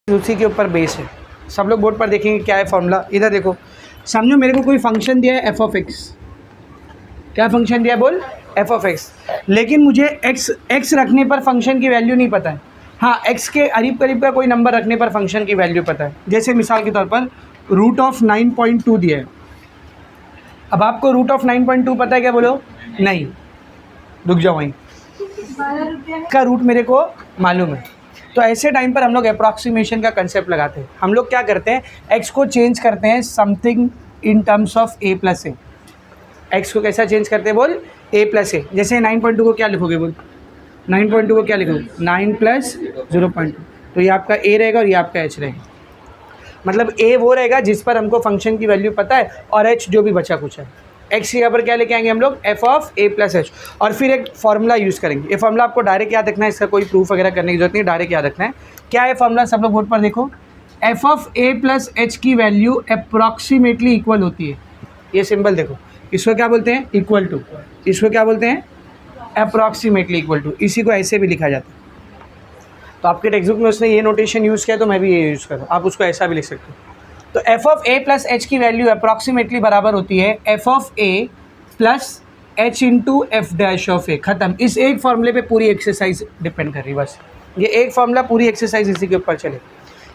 उसी के ऊपर बेस है। सब लोग बोर्ड पर देखेंगे क्या है फॉर्मूला। इधर देखो, समझो मेरे को कोई फंक्शन दिया है एफ ऑफ एक्स। क्या फंक्शन दिया है बोल? F of x. लेकिन मुझे एक्स रखने पर फंक्शन की वैल्यू नहीं पता है। हाँ, एक्स के करीब करीब का कोई नंबर रखने पर फंक्शन की वैल्यू पता है। जैसे मिसाल के तौर पर रूट ऑफ 9.2 दिया है। अब आपको रूट ऑफ 9.2 पता है क्या? बोलो नहीं, रुक जाओ वहीं, का रूट मेरे को मालूम है। तो ऐसे टाइम पर हम लोग अप्रॉक्सीमेशन का कंसेप्ट लगाते हैं। हम लोग क्या करते हैं, एक्स को चेंज करते हैं something in terms of A plus A. X को कैसा चेंज करते हैं बोल? ए प्लस ए। जैसे 9.2 को क्या लिखोगे बोल? 9.2 को क्या लिखोगे? 9 प्लस 0.2। तो ये आपका ए रहेगा और ये आपका एच रहेगा। मतलब ए वो रहेगा जिस पर हमको फंक्शन की वैल्यू पता है, और एच जो भी बचा कुछ है। एक्स यहाँ पर क्या लेके आएंगे हम लोग? F of A plus H. और फिर एक फार्मूला यूज़ करेंगे। ये फार्मूला आपको डायरेक्ट याद रखना है, इसका कोई प्रूफ वगैरह करने की जरूरत नहीं, डायरेक्ट याद रखना है। क्या है फार्मूला? सब लोग बोर्ड पर देखो। F of A plus H की वैल्यू अप्रॉक्सीमेटली इक्वल होती है। ये सिंबल देखो, इसको क्या बोलते हैं? Equal to. इसको क्या बोलते हैं? Approximately equal to. इसी को ऐसे भी लिखा जाता है। तो आपके टेक्स्ट बुक में उसने ये नोटेशन यूज़ किया तो मैं भी ये यूज़ करूँ। आप उसको ऐसा भी लिख सकते हो। तो F of A plus H की वैल्यू अप्रॉक्सीमेटली बराबर होती है F of A plus H into F dash of A. ख़त्म। इस एक फॉर्मूले पे पूरी एक्सरसाइज डिपेंड कर रही है। बस ये एक फॉर्मूला, पूरी एक्सरसाइज इसी के ऊपर चले।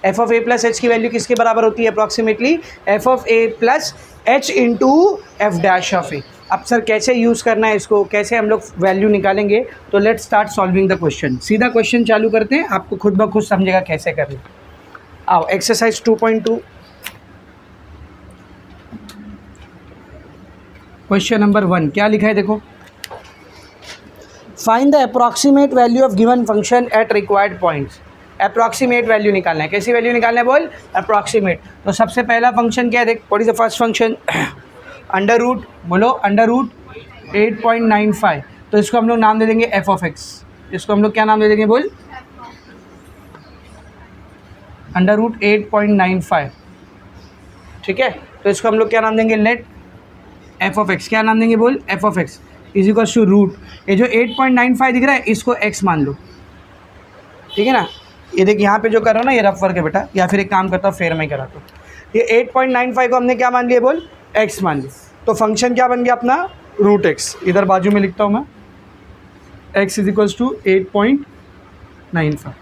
F of A plus H की वैल्यू किसके बराबर होती है approximately? F of A plus H into F dash of a. अब सर कैसे यूज़ करना है इसको, कैसे हम लोग वैल्यू निकालेंगे? तो let's start solving the question. सीधा क्वेश्चन चालू करते हैं, आपको खुद ब खुद समझेगा कैसे करना। आओ, एक्सरसाइज 2.2 क्वेश्चन नंबर 1 क्या लिखा है देखो। Find the approximate value of given function at required points. Approximate value निकालना है। कैसी वैल्यू निकालना है बोल? अप्रॉक्सीमेट। तो सबसे पहला फंक्शन क्या है देख, what is the first function? Under root, बोलो अंडर रूट 8.95। तो इसको हम लोग नाम दे देंगे एफ ऑफ एक्स। इसको हम लोग क्या नाम दे देंगे बोल? Under root 8.95। ठीक है, तो इसको हम लोग क्या नाम देंगे? Let f of x. क्या नाम देंगे बोल? F of x is equal to root, ये जो 8.95 दिख रहा है इसको एक्स मान लो। ठीक है ना? ये देख यहाँ पे जो कर रहा हूँ ना, ये रफ वर्क है बेटा, या फिर एक काम करता हूँ फेर में कराता हूँ। ये 8.95 को हमने क्या मान लिया बोल? एक्स मान लिया। तो फंक्शन क्या बन गया अपना? Root x. इधर बाजू में लिखता हूँ मैं, एक्स इज इक्वल्स टू 8.95।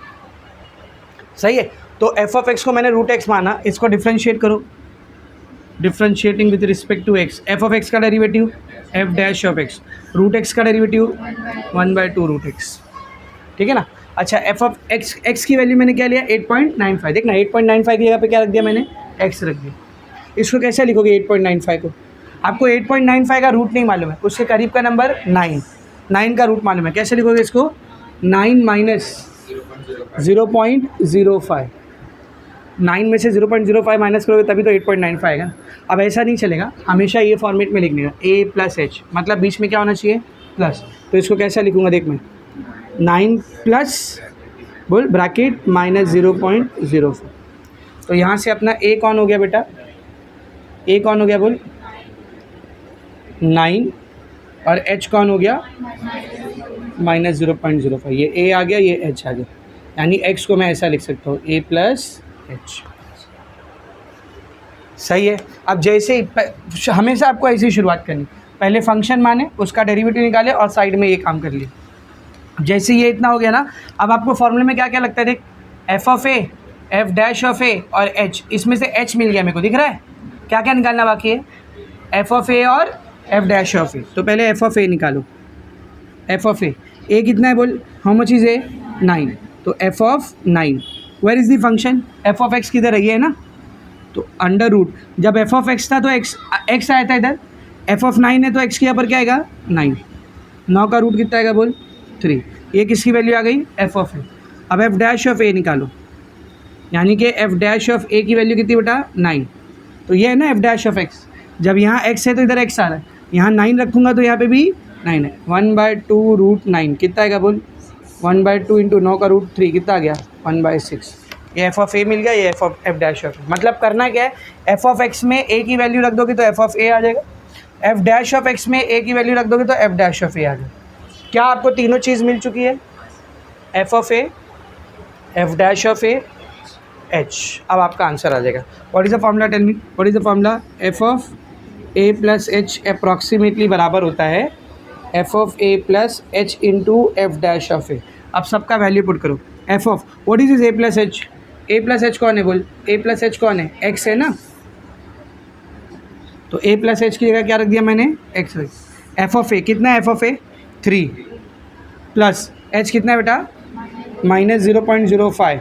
सही है। तो एफ ऑफ एक्स को मैंने रूट एक्स माना, इसको डिफ्रेंशिएट करो। Differentiating with respect to x. F of x का derivative f dash of x, root x का डेरिवेटिव 1/2 रूट एक्स। ठीक है ना? अच्छा, एफ ऑफ एक्स की वैल्यू मैंने क्या लिया? 8.95। देखना 8.95 की जगह पे क्या रख दिया मैंने? एक्स रख दिया। इसको कैसे लिखोगे 8.95 को? आपको 8.95 का रूट नहीं मालूम है, उसके करीब का नंबर 9 का रूट मालूम है। कैसे लिखोगे इसको? 9 माइनस 0.05। 9 में से 0.05 माइनस करोगे तभी तो 8.95 आएगा। अब ऐसा नहीं चलेगा, हमेशा ये फॉर्मेट में लिखने का, ए प्लस एच, मतलब बीच में क्या होना चाहिए? प्लस। तो इसको कैसा लिखूँगा देख मैं, 9 प्लस बोल ब्रैकेट माइनस 0.04। तो यहाँ से अपना ए कौन हो गया बेटा? ए कौन हो गया बोल? 9, और एच कौन हो गया? माइनस 0.05। ये ए आ गया, ये एच आ गया। यानी एक्स को मैं ऐसा लिख सकता हूँ, ए प्लस एच। सही है। अब जैसे ही हमेशा आपको ऐसी शुरुआत करनी, पहले फंक्शन माने, उसका डेरिवेटिव निकाले और साइड में ये काम कर लिए। जैसे ये इतना हो गया ना, अब आपको फॉर्मूले में क्या क्या लगता है देख, f of a, f dash of a और एच। इसमें से एच मिल गया मेरे को, दिख रहा है? क्या क्या निकालना बाकी है? एफ ऑफ ए और एफ डैश ऑफ ए। तो पहले एफ ऑफ ए निकालो। एफ ऑफ ए कितना है बोल? How much is a? 9। तो F of 9, where is the function? F of x किधर है? ये है ना? तो अंडर रूट, जब एफ ऑफ एक्स था तो एक्स आया था इधर, एफ ऑफ 9 है तो एक्स के यहाँ पर क्या आएगा? 9। 9 का रूट कितना आएगा बोल? 3। ये किसकी वैल्यू आ गई? F of a. अब एफ डैश ऑफ ए निकालो, यानी कि एफ डैश ऑफ ए की वैल्यू कितनी बेटा? 9। तो ये है ना एफ डैश ऑफ एक्स। जब यहाँ एक्स है तो इधर एक्स आ रहा है, यहाँ 9 रखूँगा तो यहाँ पे भी 9 है। 1/2 रूट 9 कितना आएगा बोल? 1/2 इंटू 9 का रूट 3 कितना आ गया? 1/6। ये एफ ऑफ ए मिल गया, ये एफ डैश ऑफ ए। मतलब करना क्या है, एफ ऑफ एक्स में ए की वैल्यू रख दोगे तो एफ ऑफ ए आ जाएगा, एफ डैश ऑफ एक्स में ए की वैल्यू रख दोगे तो एफ डैश ऑफ ए आ जाएगा। क्या आपको तीनों चीज़ मिल चुकी है? F of a, f dash of a h. अब आपका आंसर आ जाएगा। What is the formula, tell me what is the formula. F of A plus h approximately बराबर होता है F of A plus H into F dash of a. अब सबका value put करो। F of what is a plus H, A plus H कौन है बोल, ए plus H कौन है, एक्स है ना, तो ए प्लस एच की जगह क्या रख दिया मैंने, एक्स रख। एफ ऑफ ए कितना है, F of A 3 plus h कितना है बेटा -0.05,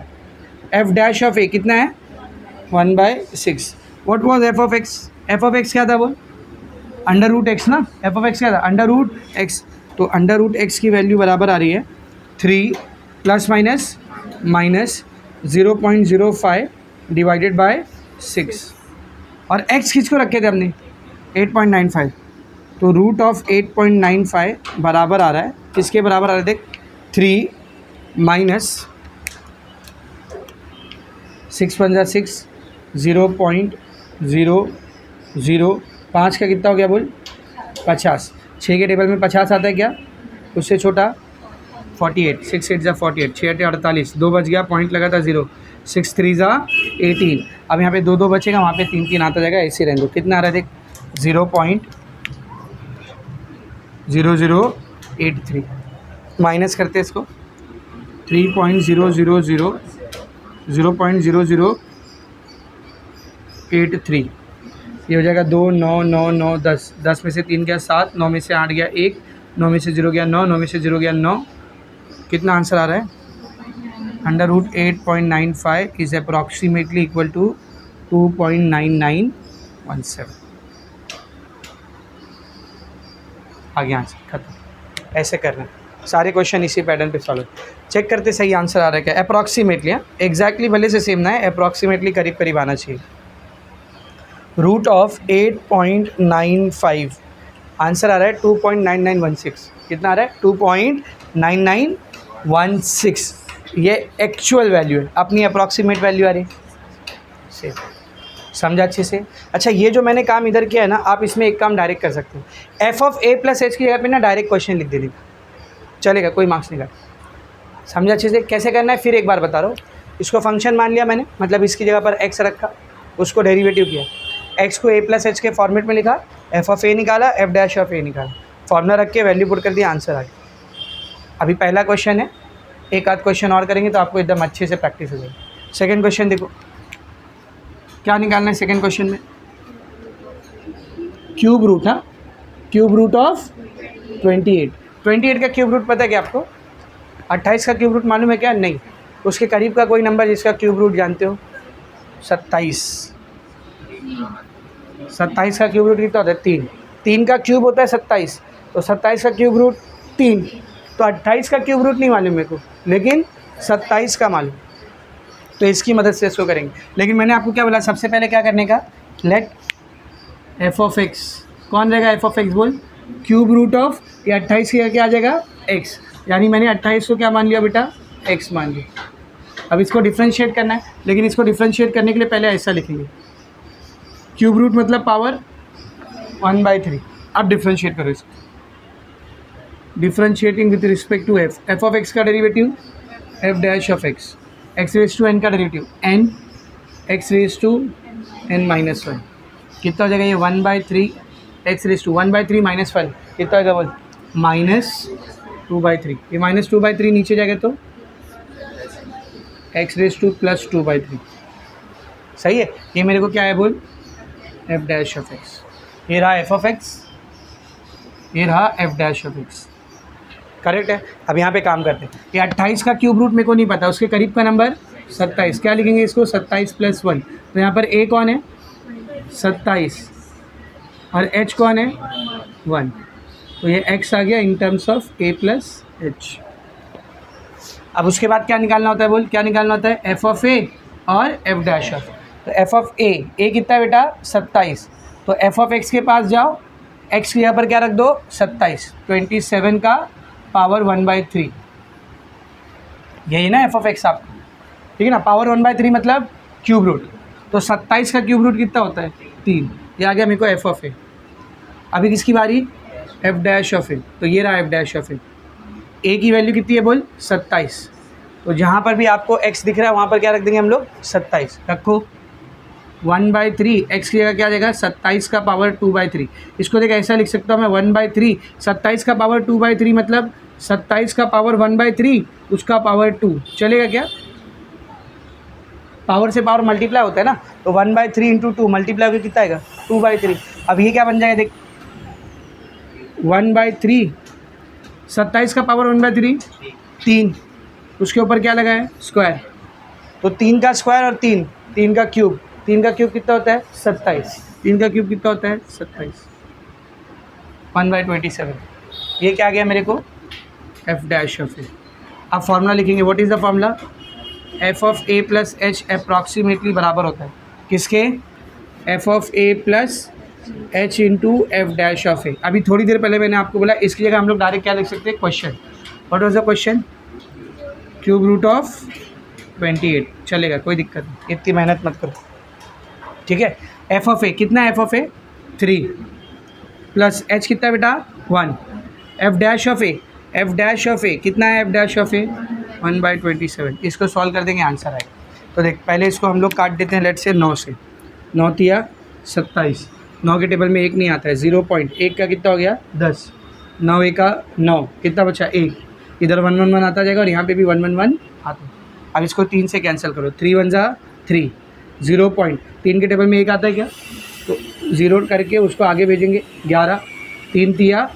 एफ डैश ऑफ ए कितना है 1/6। What was F of x, f of x क्या था बोल, अंडर रूट एक्स ना, एफ ऑफ एक्स क्या था अंडर रूट एक्स, तो अंडर रूट एक्स की वैल्यू बराबर आ रही है 3 प्लस माइनस 0.05 डिवाइडेड बाय 6, और एक्स किसको रखे थे हमने 8.95, तो रूट ऑफ 8.95 बराबर आ रहा है, किसके बराबर आ रहा है देख, 3 माइनस 6 पंजा 6 0.005 का कितना हो गया बोल 50, 6 के टेबल में 50 आता है क्या, उससे छोटा 48, 6 8 ज़ा 48, 6 8 48, 2 बच गया, पॉइंट लगा था 0, 6 3 ज़ा 18, अब यहाँ पे 2 2 बचेगा, वहाँ पे 3 3 आता जाएगा, ऐसे रहेंगे, कितना आ रहा है देख 0.0083, माइनस करते हैं इसको 0.0083, ये हो जाएगा 2 9 9 9 10, 10 में से 3 गया 7, 9 में से 8 गया 1, 9 में से 0 गया 9, 9 में से 0 गया 9, कितना आंसर आ रहा है, under root 8.95 is approximately equal to 2.9917। आगे आंसर खत्म, ऐसे करना सारे क्वेश्चन इसी पैटर्न पे सॉल्व, चेक करते सही आंसर आ रहा है क्या, अप्रॉक्सीमेटली, एग्जैक्टली भले से सेम ना है, अप्रॉक्सीमेटली करीब करीब आना चाहिए। रूट ऑफ 8.95 आंसर आ रहा है 2.9916, कितना आ रहा है 2.9916, ये एक्चुअल वैल्यू है, अपनी अप्रॉक्सीमेट वैल्यू आ रही है, समझा अच्छे से। अच्छा ये जो मैंने काम इधर किया है ना, आप इसमें एक काम डायरेक्ट कर सकते हो, F of A plus H की जगह पे ना डायरेक्ट क्वेश्चन लिख देने का, चलेगा, कोई मार्क्स नहीं काट, समझा अच्छे से। कैसे करना है फिर एक बार बता रहा हूँ, इसको फंक्शन मान लिया मैंने, मतलब इसकी जगह पर एक्स रखा, उसको डेरिवेटिव किया, एक्स को ए प्लस एच के फॉर्मेट में लिखा, एफ ऑफ ए निकाला, एफ डैश ऑफ ए निकाला, फॉर्मूला रख के वैल्यू पुट कर दिया, आंसर आ गया। अभी पहला क्वेश्चन है, एक आध क्वेश्चन और करेंगे तो आपको एकदम अच्छे से प्रैक्टिस हो जाएगी। सेकंड क्वेश्चन देखो क्या निकालना है, सेकंड क्वेश्चन में क्यूब रूट, हाँ क्यूब रूट ऑफ 28 का क्यूब रूट पता है क्या आपको, 28 का क्यूब रूट मालूम है क्या, नहीं, उसके करीब का कोई नंबर जिसका क्यूब रूट जानते हो, 27 का क्यूब रूट कितना होता है 3, 3 का क्यूब होता है 27, तो 27 का क्यूब रूट 3, तो 28 का क्यूब रूट नहीं मालूम मेरे को, लेकिन 27 का मालूम, तो इसकी मदद से इसको करेंगे। लेकिन मैंने आपको क्या बोला, सबसे पहले क्या करने का, लेट एफ ऑफ एक्स, कौन रहेगा एफ ऑफ एक्स बोल, क्यूब रूट ऑफ, ये 28 की क्या आ जाएगा एक्स, यानी मैंने 28 को क्या मान लिया बेटा एक्स मान लिया। अब इसको डिफ्रेंशिएट करना है, लेकिन इसको डिफ्रेंशिएट करने के लिए पहले ऐसा लिखेंगे, क्यूब रूट मतलब पावर 1/3, अब डिफ्रेंशिएट करो इसको, differentiating with respect to f, f of x का derivative f dash of x, x raise to n का derivative n, x raise to n minus 1, कितना हो जाएगा ये 1/3 एक्स रेज टू 1/3 माइनस 1, कितना होगा बोल -2/3, ये -2/3 नीचे जाएगा तो एक्स रेज टू प्लस 2/3, सही है। ये मेरे को क्या है बोल एफ डैश ऑफ एक्स, ये रहा एफ ऑफ एक्स, ये रहा F dash of x, correct है। अब यहाँ पे काम करते हैं, ये 28 का क्यूब रूट मेरे को नहीं पता, उसके करीब का नंबर 27, क्या लिखेंगे इसको 27 + 1, तो यहाँ पर ए कौन है 27 और एच कौन है 1, तो ये एक्स आ गया in terms of A plus H. अब उसके बाद क्या निकालना होता है बोल, क्या निकालना होता है एफ ऑफ ए और एफ डैश ऑफ, तो एफ ऑफ ए कितना है बेटा 27, तो एफ ऑफ एक्स के पास जाओ, एक्स के यहाँ पर क्या रख दो 27 का पावर 1/3, यही ना एफ ऑफ एक्स आपका, ठीक है ना, पावर 1/3 मतलब क्यूब रूट, तो 27 का क्यूब रूट कितना होता है 3, ये आ गया मेरे को एफ ऑफ ए। अभी किसकी बारी एफ डैश ऑफ ए, तो ये रहा एफ डैश ऑफ ए की वैल्यू कितनी है बोल 27, तो जहाँ पर भी आपको x दिख रहा है वहाँ पर क्या रख देंगे हम लोग 27 रखो 1/3 x की जगह क्या आ जाएगा 27 का पावर 2/3। इसको देख ऐसा लिख सकता हूँ मैं 1/3 27 का पावर 2/3 मतलब 27 का पावर 1/3 उसका पावर 2 चलेगा क्या? पावर से पावर मल्टीप्लाई होता है ना, तो 1/3 इंटू 2 मल्टीप्लाई होकर कितना आएगा 2/3। अब ये क्या बन जाएगा देख 1/3 27 का पावर 1/3 3 उसके ऊपर क्या लगा है स्क्वायर, तो 3 का स्क्वायर और 3 का क्यूब, 3 का क्यूब कितना होता है 27, 3 का क्यूब कितना होता है 27 1/27। ये क्या आ गया मेरे को f डैश ऑफ ए। अब फॉर्मूला लिखेंगे, what is the formula f of a plus h approximately बराबर होता है किसके f of a plus h into F dash of a. अभी थोड़ी देर पहले मैंने आपको बोला इसकी जगह हम लोग डायरेक्ट क्या लिख सकते हैं question, what was the question cube root of 28 चलेगा कोई दिक्कत नहीं, इतनी मेहनत मत करो ठीक है। एफ ऑफ ए कितना है F of A 3 plus h कितना बेटा 1, एफ डैश ऑफ ए कितना है एफ डैश ऑफ ए 1/27। इसको सॉल्व कर देंगे आंसर आएगा। तो देख पहले इसको हम लोग काट देते हैं लेट से 9 से, 9 तिया 27, 9 के टेबल में 1 नहीं आता है 0.1 का कितना हो गया 10, 9 1 का 9 कितना बचा 1, इधर 1 1 1 आता जाएगा और यहाँ पे भी 1 1 1 आता है। अब इसको 3 से कैंसिल करो, 3 1 जा 3, 0.3 के टेबल में 1 आता है क्या, तो 0 करके उसको आगे भेजेंगे 11, 3 तिया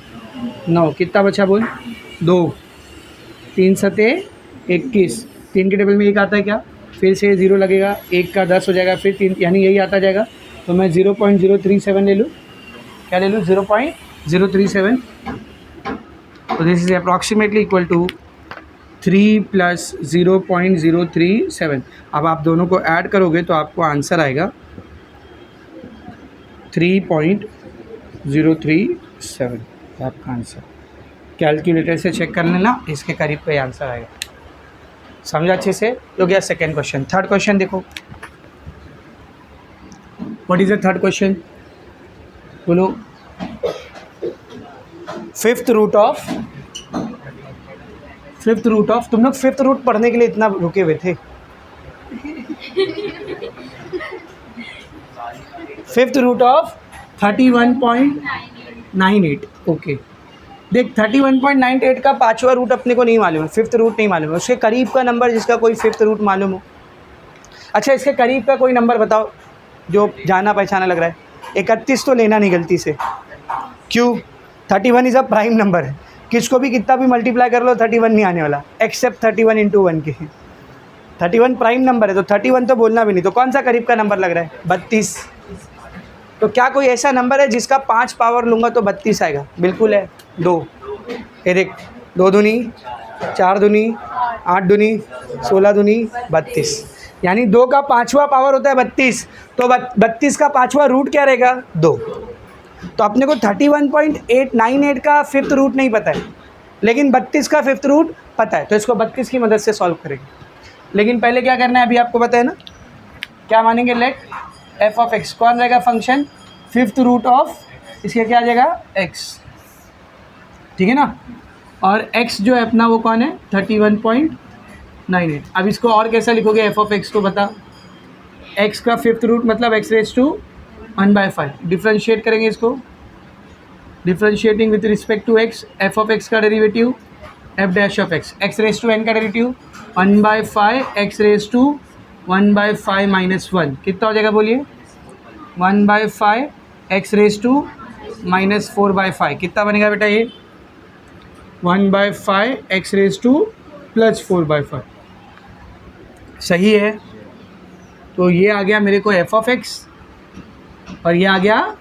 9 कितना बचा बोल 2, 3 सते 21, 3 के टेबल में 1 आता है क्या, फिर से 0 लगेगा 1 का 10 हो जाएगा, फिर 3 यानी यही आता जाएगा। तो मैं 0.037 ले लूँ, क्या ले लूँ 0.037। तो this is approximately equal to 3 plus 0.037। अब आप दोनों को ऐड करोगे तो आपको आंसर आएगा 3.037 आपका आंसर। कैलकुलेटर से चेक कर लेना, इसके करीब पे आंसर आएगा। समझा अच्छे से? हो गया सेकेंड क्वेश्चन। थर्ड क्वेश्चन देखो, what is the third question बोलो। फिफ्थ रूट ऑफ तुम लोग फिफ्थ रूट पढ़ने के लिए इतना रुके हुए थे। Fifth root of 31.98 okay. देख 31.98 का पांचवा रूट अपने को नहीं मालूम है, फिफ्थ रूट नहीं मालूम है, उसके करीब का नंबर जिसका कोई फिफ्थ रूट मालूम हो। अच्छा इसके करीब का कोई नंबर बताओ जो जाना पहचाना लग रहा है। 31 तो लेना नहीं गलती से, क्यों 31 इज़ अ प्राइम नंबर है, किसको भी कितना भी मल्टीप्लाई कर लो 31 नहीं आने वाला, एक्सेप्ट 31 इंटू 1 के। 31 प्राइम नंबर है तो 31 तो बोलना भी नहीं। तो कौन सा करीब का नंबर लग रहा है 32। तो क्या कोई ऐसा नंबर है जिसका 5 पावर लूँगा तो 32 आएगा? बिल्कुल है, 2। ये देख 2 दूनी 4 दूनी 8 दूनी 16 दूनी 32, यानी 2 का 5वां पावर होता है 32। तो 32 का 5वां रूट क्या रहेगा 2। तो अपने को 31.898 का फिफ्थ रूट नहीं पता है, लेकिन 32 का फिफ्थ रूट पता है, तो इसको 32 की मदद से सॉल्व करेंगे। लेकिन पहले क्या करना है अभी आपको पता है ना, क्या मानेंगे लेट एफ ऑफ एक्स कौन रहेगा फंक्शन, फिफ्थ रूट ऑफ इसके क्या आ जाएगा एक्स, ठीक है ना। और एक्स जो है अपना वो कौन है 31.98। अब इसको और कैसा लिखोगे एफ ऑफ एक्स को बता, एक्स का फिफ्थ रूट मतलब एक्स रेज टू 1/5, डिफ्रेंशिएट करेंगे इसको, differentiating with respect to x, f of x का derivative f dash of x, x raise to n का derivative 1/5 x raise to 1/5 minus 1 कितना हो जाएगा बोलिए 1/5 एक्स रेज टू माइनस 4/5 कितना बनेगा बेटा ये 1/5 एक्स रेज टू प्लस 4/5 सही है। तो ये आ गया मेरे को एफ ऑफ एक्स और ये आ गया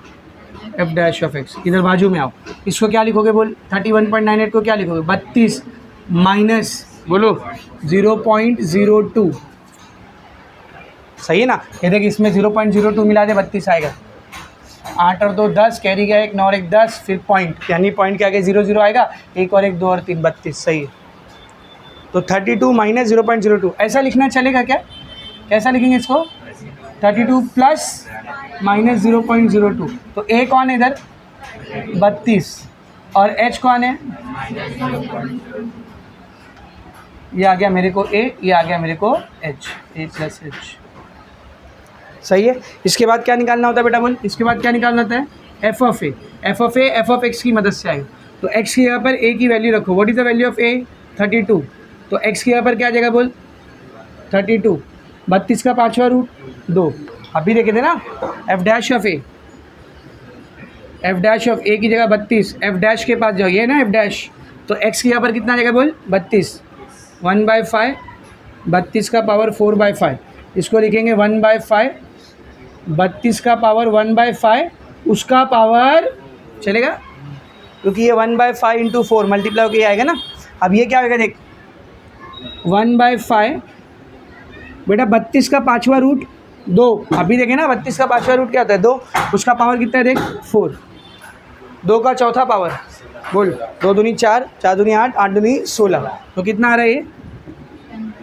एफ डैश ऑफ एक्स। इधर बाजू में आओ, इसको क्या लिखोगे बोल 31.98 को क्या लिखोगे 32 माइनस बोलो 0.02 सही है ना। ये देखिए इसमें 0.02 मिला दे 32 आएगा, 8 और 2 10 कैरी गया 1 9 और 1 10 फिर पॉइंट, यानी पॉइंट के आगे 0 0 आएगा, 1 और 1 2 और 3 32 सही है। तो 32 माइनस 0.02 ऐसा लिखना चलेगा क्या, कैसा लिखेंगे इसको 32 प्लस माइनस 0.02। तो ए कौन है इधर 32 और एच कौन है ये आ गया मेरे को ए, ये आ गया मेरे को एच, ए प्लस एच। सही है। इसके बाद क्या निकालना होता है बेटा बोल, इसके बाद क्या निकालना होता है, F of a. F of a F of x की मदद से आएगा। तो एक्स की जगह पर ए की वैल्यू रखो। What is the value of a, 32। तो एक्स की जगह पर क्या आ जाएगा बोल, 32। 32 का 5वां रूट 2। अभी देखे थे ना, f dash of a, f dash of a की जगह 32, एफ डैश के पास जाओ, ये ना एफ डैश। तो एक्स की यहाँ पर कितना आ जाएगा बोल, 32, 1/5, 32 का पावर 4/5, इसको लिखेंगे 1/5, 32 का पावर 1/5, उसका पावर चलेगा, क्योंकि ये 1/5 इंटू 4 मल्टीप्लाई होकर आएगा ना। अब ये क्या होगा देख, 1/5 बेटा 32 का 5वां रूट 2। अभी देखें ना 32 का 5वां रूट क्या होता है, 2, उसका पावर कितना है देख 4, 2 का चौथा पावर बोल, 2 दूनी 4, 4 दूनी 8, 8 दूनी 16। तो कितना आ रहा है ये,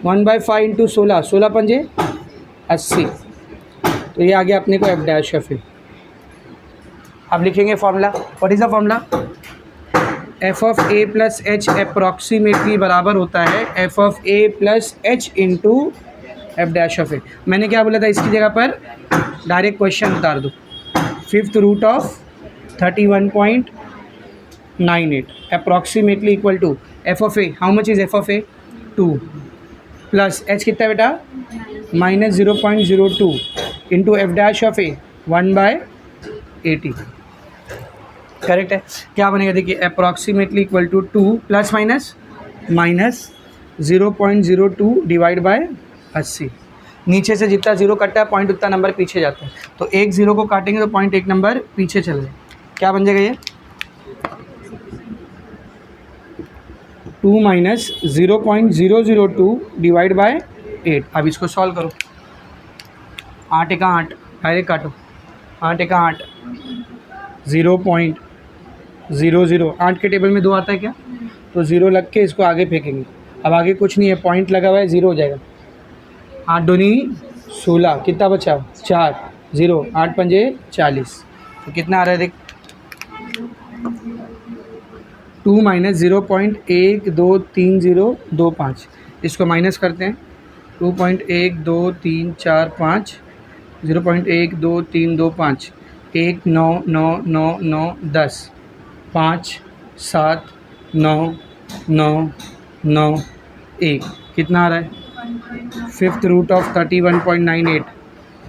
1/5 इंटू 16, 16 पंजे 80। तो ये आ गया अपने को एफ डैश ऑफ ए। अब लिखेंगे formula. What is the formula, f of A plus h approximately बराबर होता है F of A plus H into F dash of a. मैंने क्या बोला था, इसकी जगह पर डायरेक्ट क्वेश्चन उतार दो, 5th root of 31.98 approximately equal to f of a. How much is f of a, 2 plus h कितना बेटा, -0.02 into F dash of a 1/80। Correct है। क्या बनेगा देखिए, approximately equal to 2 plus minus -0.02 divide by 80। नीचे से जितना जीरो कटता है पॉइंट उतना नंबर पीछे जाता है। तो एक जीरो को काटेंगे तो पॉइंट एक नंबर पीछे चले जाए। क्या बन जाएगा ये, 2 माइनस 0.002 डिवाइड बाय 8। अब इसको सॉल्व करो, 8 एका 8, डायरेक्ट काटो, 8 एका 8, 0.00। 8 के टेबल में 2 आता है क्या, तो 0 लग के इसको आगे फेंकेंगे। अब आगे कुछ नहीं है, पॉइंट लगा हुआ है, 0 हो जाएगा। 8 दूनी 16, कितना बचा 4, 0, 8 पंजे 40। तो कितना आ रहा है देख, 2 माइनस 0.123025। इसको माइनस करते हैं, 2.12345, 0.12325, 1 9 9 9 9 10, 5 7 9 9 9 1। कितना आ रहा है, 5th रूट ऑफ 31.98,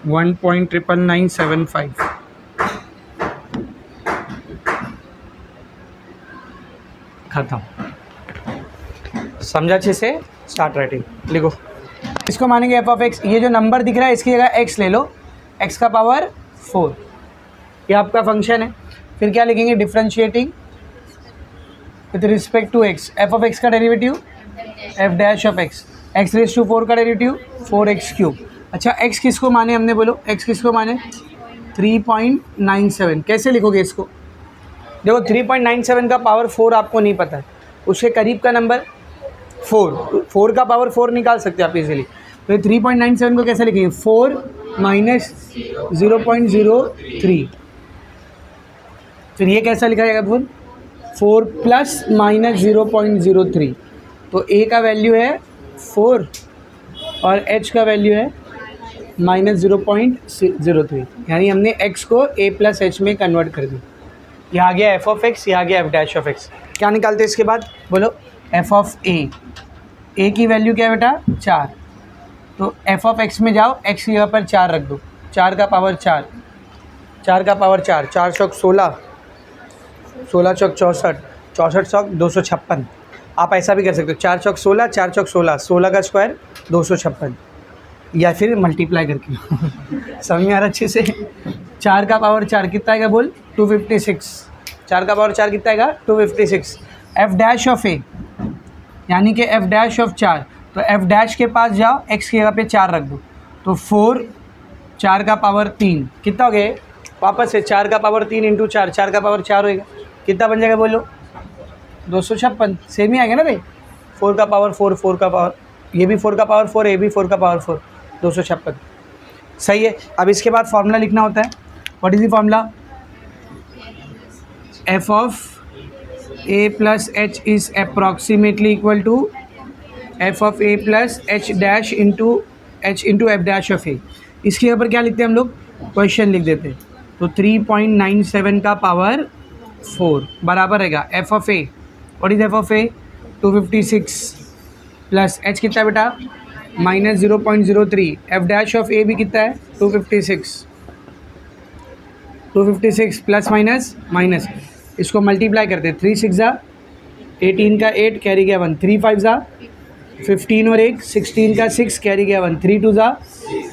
1.99975। खत्म। समझा अच्छे से, स्टार्ट राइटिंग लिखो। इसको मानेंगे एफ ऑफ एक्स। ये जो नंबर दिख रहा है इसकी जगह एक्स ले लो, एक्स का पावर 4, ये आपका फंक्शन है। फिर क्या लिखेंगे, differentiating with respect to x. F of x का derivative f dash of x, x raise to 4 का डेरिवेटिव 4x³। अच्छा एक्स किसको माने हमने, बोलो एक्स किसको माने, 3.97। कैसे लिखोगे इसको, देखो 3.97 का पावर 4 आपको नहीं पता है, उसके करीब का नंबर 4 का पावर 4 निकाल सकते हैं आप इजीली। तो ये 3.97 को कैसे लिखेंगे, 4 माइनस 0.03। फिर ये कैसा लिखा जाएगा बोल, 4 प्लस माइनस 0.03। तो ए का वैल्यू है 4 और एच का वैल्यू है -0.03, यानी हमने एक्स को ए प्लस एच में कन्वर्ट कर दिया। ये आ गया एफ ऑफ एक्स, ये आ गया एफ डैश ऑफ एक्स। क्या निकालते हैं इसके बाद, बोलो एफ ऑफ ए। ए की वैल्यू क्या है बेटा, 4। तो एफ ऑफ एक्स में जाओ, एक्स की जगह पर 4 रख दो, 4 का पावर 4, 4 का पावर 4, 4 चौक 16, 16 चौक 64, 64 चौक 256। आप ऐसा भी कर सकते हो, 4 चौक 16, 4 चौक 16, 16 का स्क्वायर 256, या फिर मल्टीप्लाई करके समझ में आ रहा अच्छे से। 4 का पावर 4 कितना आएगा बोल, 256। 4 का पावर 4 कितना आएगा, 256। एफ डैश ऑफ ए यानी कि एफ डैश ऑफ 4, तो एफ डैश के पास जाओ, एक्स की जगह पे 4 रख दो, तो 4, 4 का पावर 3 कितना हो गया, वापस से 4 का पावर 3 इंटू 4, 4 का पावर 4 होएगा, कितना बन जाएगा बोलो, 256। सेम ही आएगा ना भाई, 4 का पावर 4, 4 का पावर, ये भी 4 का पावर 4, ये भी 4 का पावर 4, 256। सही है। अब इसके बाद फॉर्मूला लिखना होता है। What is the formula, f of A plus h is approximately equal to f of A plus h dash into F dash of a. इसके ऊपर क्या लिखते हैं हम लोग, क्वेश्चन लिख देते हैं। तो 3.97 का पावर 4 बराबर रहेगा F of a. What is F of A? 256 plus h कितना है बेटा, माइनस 0.03। एफ डैश ऑफ ए भी कितना है, 256 प्लस माइनस माइनस, इसको मल्टीप्लाई करते हैं। 3 6 ज़ा 18 का 8 कैरी गया 1, 3 5 ज़ा 15 और 1 16 का 6 कैरी गया 1, 3 2 ज़ा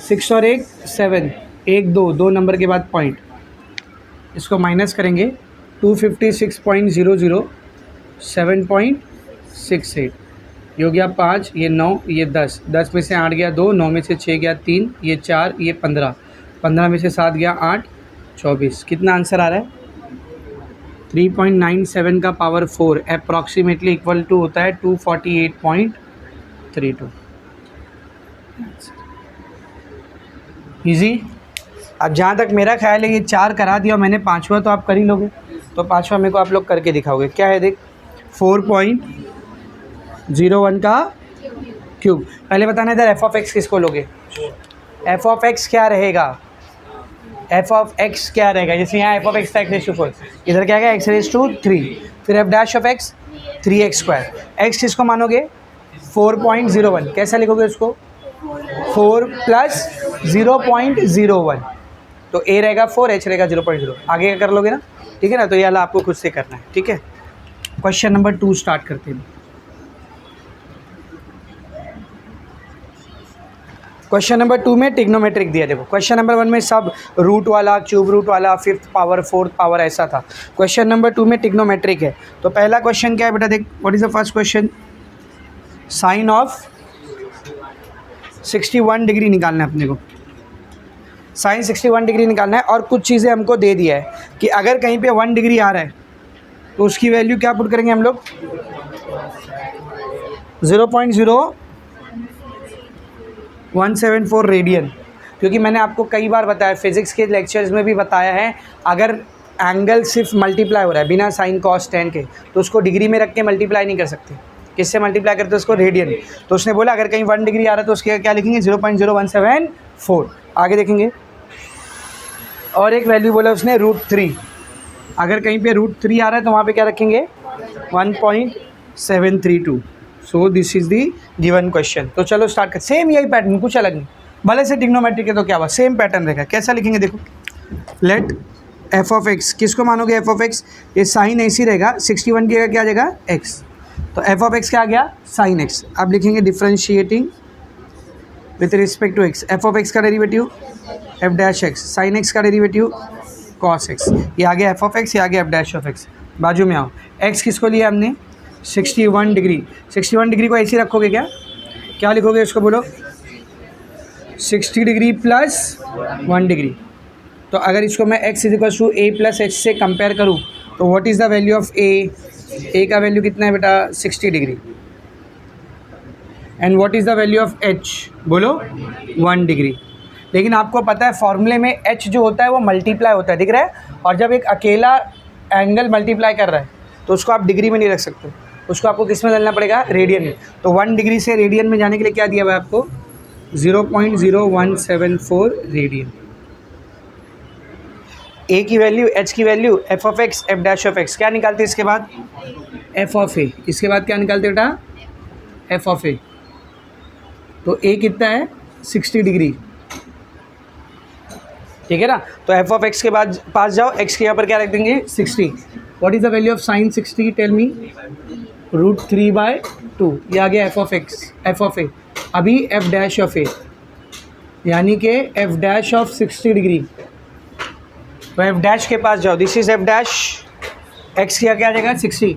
6 और 1 7, 1 2 2 नंबर के बाद पॉइंट, इसको माइनस करेंगे। 256.00 7.68, ये हो गया 5, ये 9, ये 10, 10 में से 8 गया 2, 9 में से 6 गया 3, ये 4, ये 15, 15 में से 7 गया 8, 24। कितना आंसर आ रहा है? 3.97 का पावर 4 अप्रॉक्सीमेटली इक्वल टू होता है 248.32। ईजी। अब जहाँ तक मेरा ख्याल है ये 4 करा दिया मैंने, 5वां तो आप कर ही लोगे, तो 5वां मेरे को आप लोग करके दिखाओगे। क्या है देख, 4.01 का क्यूब। पहले बताना इधर एफ ऑफ एक्स किसको लोगे, एफ ऑफ एक्स क्या रहेगा, एफ ऑफ एक्स क्या रहेगा। जैसे यहाँ एफ ऑफ एक्स था x⁴, इधर क्या है x⁻3, फिर F dash of x 3x²। X किसको मानोगे, 4.01। कैसा लिखोगे उसको, 4 प्लस 0.01, तो a रहेगा 4, h रहेगा 0.0। आगे क्या कर लोगे ना, ठीक है ना। तो ये वाला आपको खुद से करना है, ठीक है। क्वेश्चन नंबर 2 स्टार्ट करते हैं। क्वेश्चन नंबर 2 में टिग्नोमेट्रिक दिया। देखो क्वेश्चन नंबर 1 में सब रूट वाला, क्यूब रूट वाला, 5th पावर 4th पावर ऐसा था। क्वेश्चन नंबर 2 में टिग्नोमेट्रिक है। तो पहला क्वेश्चन क्या है बेटा, देख what is the first question, sine of 61 degree निकालना है अपने को। साइन 61 डिग्री निकालना है और कुछ चीज़ें हमको दे दिया है कि अगर कहीं पे 1 डिग्री आ रहा है तो उसकी वैल्यू क्या पुट करेंगे हम लोग, 0.0174 रेडियन। क्योंकि मैंने आपको कई बार बताया, फिजिक्स के लेक्चर्स में भी बताया है, अगर एंगल सिर्फ मल्टीप्लाई हो रहा है बिना साइन कॉस टेन के, तो उसको डिग्री में रख के मल्टीप्लाई नहीं कर सकते। किससे मल्टीप्लाई करते हैं उसको, रेडियन। तो उसने बोला अगर कहीं 1 डिग्री आ रहा है तो उसके क्या लिखेंगे, 0.0174। आगे देखेंगे, और एक वैल्यू बोला उसने √3। अगर कहीं पे √3 आ रहा है तो वहाँ पे क्या रखेंगे, 1.732। So this is the given question. तो चलो स्टार्ट कर, सेम यही पैटर्न, कुछ अलग नहीं। भले से ट्रिग्नोमेट्रिक है तो क्या हुआ, सेम पैटर्न रहेगा। कैसा लिखेंगे देखो, लेट एफ ऑफ एक्स, किसको मानोगे एफ ऑफ एक्स, ये साइन ऐसी रहेगा, 61 की जगह क्या आ जाएगा एक्स, तो एफ ऑफ एक्स क्या आ गया, साइन एक्स। अब लिखेंगे differentiating with respect to x, f of x का derivative f dash x, sine x का डेरिवेटिव कॉस एक्स। ये आ गया एफ ऑफ एक्स, ये आ गया एफ डैश ऑफ एक्स। बाजू में आओ, एक्स किसको लिया हमने, 61 डिग्री। 61 डिग्री को ऐसे ही रखोगे क्या, क्या लिखोगे इसको बोलो, 60 डिग्री प्लस 1 डिग्री। तो अगर इसको मैं x = a + h से कंपेयर करूँ तो what is the value of a का वैल्यू कितना है बेटा, 60 degree. And what is the value of h, बोलो 1 डिग्री। लेकिन आपको पता है फॉर्मूले में h जो होता है वो मल्टीप्लाई होता है, दिख रहा है। और जब एक अकेला एंगल मल्टीप्लाई कर रहा है तो उसको आप डिग्री में नहीं रख सकते, उसको आपको किस में डालना पड़ेगा, रेडियन में। तो 1 डिग्री से रेडियन में जाने के लिए क्या दिया हुआ है आपको, 0.0174 रेडियन। a की वैल्यू, h की value, F of x f dash of x. क्या निकालते हैं इसके बाद, एफ ऑफ ए। इसके बाद क्या निकालते बेटा, एफ ऑफ ए। तो a कितना है, 60 डिग्री, ठीक है ना। तो एफ ऑफ एक्स के बाद पास जाओ, x के यहाँ पर क्या रख देंगे, 60। What is the value of sine 60, tell me, √3/2। ये आ गया f of x, f of a. अभी एफ डैश ऑफ ए, यानी कि एफ डैश ऑफ 60 डिग्री। तो एफ डैश के पास जाओ, this is f dash, x किया क्या आ जाएगा, 60,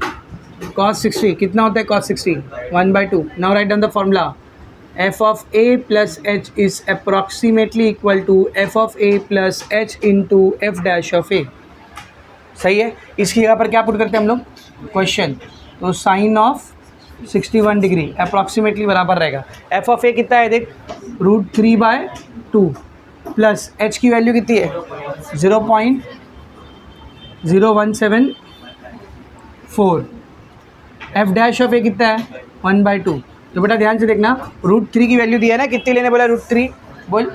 cos 60 कितना होता है, cos 60 1/2। Now write down the formula, f of A plus h is approximately equal to f of A plus H into F dash of a. सही है। इसकी जगह पर क्या पुट करते हैं हम लोग, क्वेश्चन। तो साइन ऑफ 61 डिग्री अप्रॉक्सीमेटली बराबर रहेगा, एफ ऑफ ए कितना है देख, √3/2 प्लस एच की वैल्यू कितनी है, 0.0174। एफ डैश ऑफ ए कितना है, 1/2 तो बेटा ध्यान से देखना, √3 की वैल्यू दिया है ना, कितनी लेने बोला √3, बोल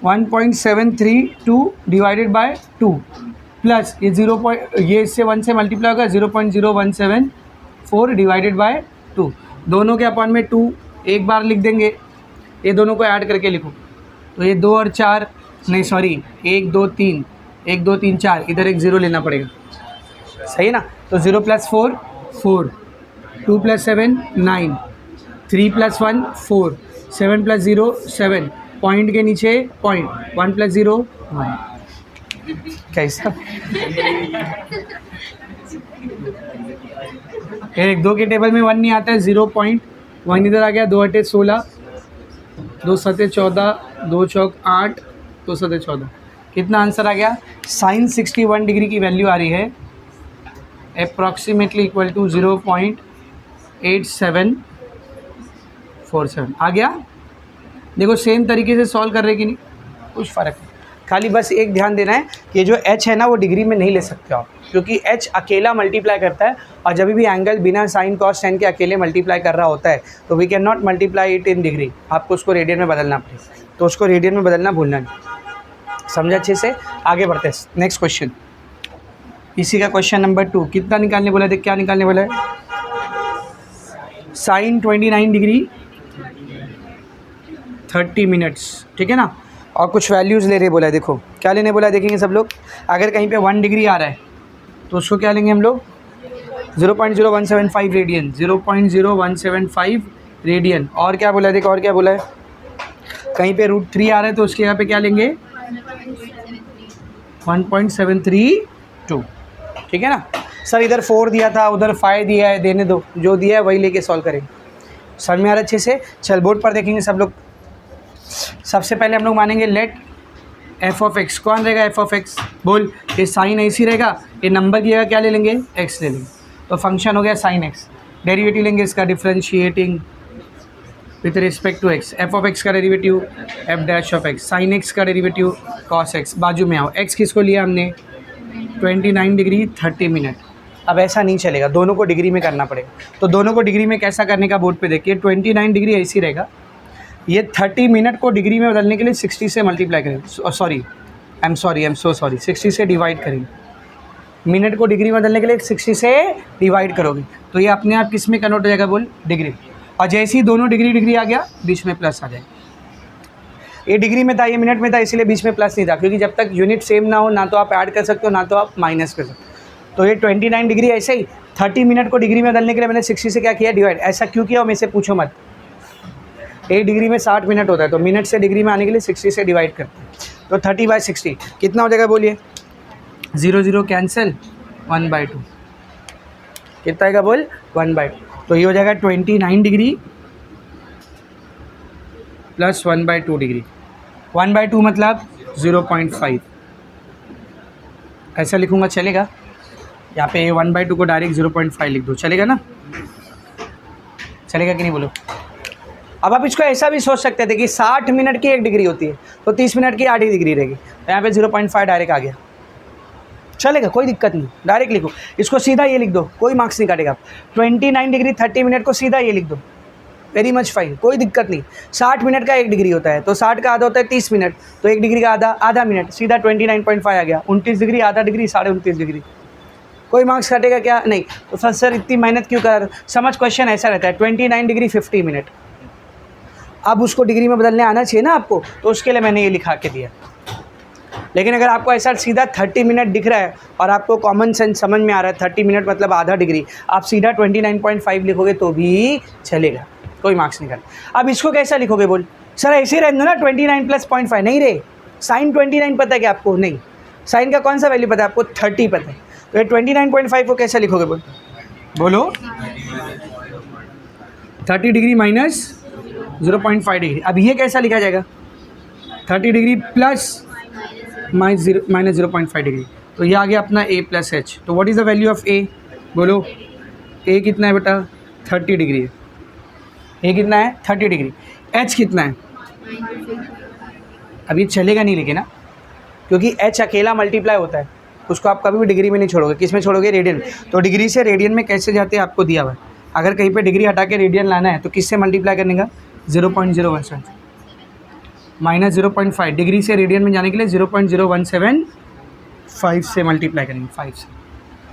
1.732 डिवाइडेड बाय 2 प्लस ये 0. ये इससे 1 से मल्टीप्लाई होगा 0.0174 डिवाइडेड बाय 2, दोनों के अपॉन में 2 एक बार लिख देंगे, ये दोनों को ऐड करके लिखो, तो ये 2 और 4 नहीं सॉरी 1 2 3 1 2 3 4, इधर एक 0 लेना पड़ेगा, सही है ना। तो 0 + 4 4, 2 + 7 9, 3 + 1 4, 7 + 0 7, पॉइंट के नीचे पॉइंट, 1 + 0 1, कैसा एक 2 के टेबल में 1 नहीं आता है, 0.1 इधर आ गया, 2 × 8 16, 2 × 7 14, 2 × 4 8, 2 × 7 14, कितना आंसर आ गया, sin 61 डिग्री की वैल्यू आ रही है अप्रॉक्सीमेटली इक्वल टू 0.8747 आ गया। देखो सेम तरीके से सॉल्व कर रहे कि नहीं, कुछ फ़र्क नहीं, खाली बस एक ध्यान देना है कि ये जो h है ना वो डिग्री में नहीं ले सकते आप, क्योंकि h अकेला मल्टीप्लाई करता है, और जब भी एंगल बिना साइन कॉस टेन के अकेले मल्टीप्लाई कर रहा होता है तो we can not multiply it in degree, आपको उसको रेडियन में बदलना पड़ेगा, तो उसको रेडियन में बदलना भूलना नहीं। समझा अच्छे से, आगे बढ़ते हैं नेक्स्ट क्वेश्चन, इसी का क्वेश्चन नंबर 2। कितना निकालने बोला, देख क्या निकालने बोला है, साइन 29 डिग्री 30 मिनट्स, ठीक है ना, और कुछ वैल्यूज़ ले रहे बोला है, देखो क्या लेने बोला है, देखेंगे सब लोग। अगर कहीं पे 1 डिग्री आ रहा है तो उसको क्या लेंगे हम लोग, 0.0175 रेडियन, 0.0175 रेडियन, और क्या बोला है, देखो और क्या बोला है, कहीं पे √3 आ रहा है तो उसके यहाँ पे क्या लेंगे 1.732, ठीक है ना। सर इधर 4 दिया था, उधर 5 दिया है, देने दो, जो दिया है वही लेके सॉल्व करेंगे, समझ में आ रहा अच्छे से। चल बोर्ड पर देखेंगे सब लोग। सबसे पहले हम लोग मानेंगे लेट f(x), कौन रहेगा f(x), बोल, ये साइन ऐसी रहेगा, ये नंबर की जगह क्या ले लेंगे, x ले लेंगे, तो फंक्शन हो गया sin x, डेरिवेटिव लेंगे इसका differentiating with respect to x, f(x) का डेरिवेटिव f'(x), sin x का डेरिवेटिव cos x, बाजू में आओ, x किसको लिया हमने 29 डिग्री 30 मिनट। अब ऐसा नहीं चलेगा, दोनों को डिग्री में करना पड़ेगा, तो दोनों को डिग्री में कैसा करने का बोर्ड पे देखिए, 29 डिग्री ऐसी रहेगा, ये 30 मिनट को डिग्री में बदलने के लिए 60 से मल्टीप्लाई करेंगे, sorry I am so sorry 60 से डिवाइड करेंगे, मिनट को डिग्री में बदलने के लिए 60 से डिवाइड करोगे तो ये अपने आप किस में कन्वर्ट हो जाएगा, बोल डिग्री, और जैसे ही दोनों डिग्री आ गया बीच में प्लस आ जाएगा। ये डिग्री में था, ये मिनट में था, इसलिए बीच में प्लस नहीं था, क्योंकि जब तक यूनिट सेम ना हो ना तो आप ऐड कर सकते हो ना तो आप माइनस कर सकते हो। तो ये 29 डिग्री ऐसे ही 30 मिनट को डिग्री में बदलने के लिए मैंने 60 से क्या किया, डिवाइड। ऐसा क्यों किया मेरे से पूछो मत, 1 डिग्री में 60 मिनट होता है, तो मिनट से डिग्री में आने के लिए 60 से डिवाइड करते हैं, तो 30/60 कितना हो जाएगा बोलिए, 0 0 कैंसिल, 1/2 कितना आएगा बोल, 1/2, तो ये हो जाएगा 29 डिग्री प्लस 1/2 डिग्री, 1/2 मतलब 0.5, ऐसा लिखूँगा चलेगा, यहाँ पे 1/2 को डायरेक्ट 0.5 लिख दो, चलेगा ना, चलेगा कि नहीं बोलो। अब आप इसको ऐसा भी सोच सकते थे कि 60 मिनट की 1 डिग्री होती है तो 30 मिनट की आधी डिग्री रहेगी, तो यहाँ पे 0.5 डायरेक्ट आ गया, चलेगा, कोई दिक्कत नहीं, डायरेक्ट लिखो इसको, सीधा ये लिख दो, कोई मार्क्स नहीं काटेगा। 29 डिग्री 30 मिनट को सीधा ये लिख दो, वेरी मच फाइन, कोई दिक्कत नहीं। 60 मिनट का 1 डिग्री होता है, तो 60 का आधा होता है 30 मिनट, तो 1 डिग्री का आधा मिनट, सीधा 29.5 आ गया, 29 डिग्री आधा डिग्री 29.5 डिग्री, कोई मार्क्स काटेगा क्या, नहीं। तो फिर सर इतनी मेहनत क्यों कर, समझ क्वेश्चन ऐसा रहता है, 29 डिग्री 50 मिनट, अब उसको डिग्री में बदलने आना चाहिए ना आपको, तो उसके लिए मैंने ये लिखा के दिया। लेकिन अगर आपको ऐसा सीधा 30 मिनट दिख रहा है और आपको कॉमन सेंस समझ में आ रहा है 30 मिनट मतलब आधा डिग्री, आप सीधा 29.5 लिखोगे तो भी चलेगा, कोई मार्क्स नहीं करना। अब इसको कैसा लिखोगे, बोल सर ऐसे ही रहने दो ना, 29 + 0.5 नहीं रे, साइन 29 पता है क्या आपको, नहीं, साइन का कौन सा वैल्यू पता है आपको, 30 पता है, तो ये 29.5 को कैसा लिखोगे, बोलो 30 डिग्री माइनस 0.5 डिग्री। अब ये कैसा लिखा जाएगा, 30 डिग्री प्लस माइनस 0.5 डिग्री, तो ये आ गया अपना a + h। तो what is the value of a, बोलो a कितना है बेटा, 30 डिग्री है, a कितना है 30 डिग्री, h कितना है, अब ये चलेगा नहीं लेकिन ना, क्योंकि h अकेला मल्टीप्लाई होता है, उसको आप कभी भी डिग्री में नहीं छोड़ोगे, किस में छोड़ोगे, रेडियन। तो डिग्री से रेडियन में कैसे जाते हैं आपको दिया हुआ है, अगर कहीं पे डिग्री हटा के रेडियन लाना है तो किससे मल्टीप्लाई करने का, 0.017 माइनस 0.5, डिग्री से रेडियन में जाने के लिए 0.0175 से मल्टीप्लाई करेंगे, 5 से।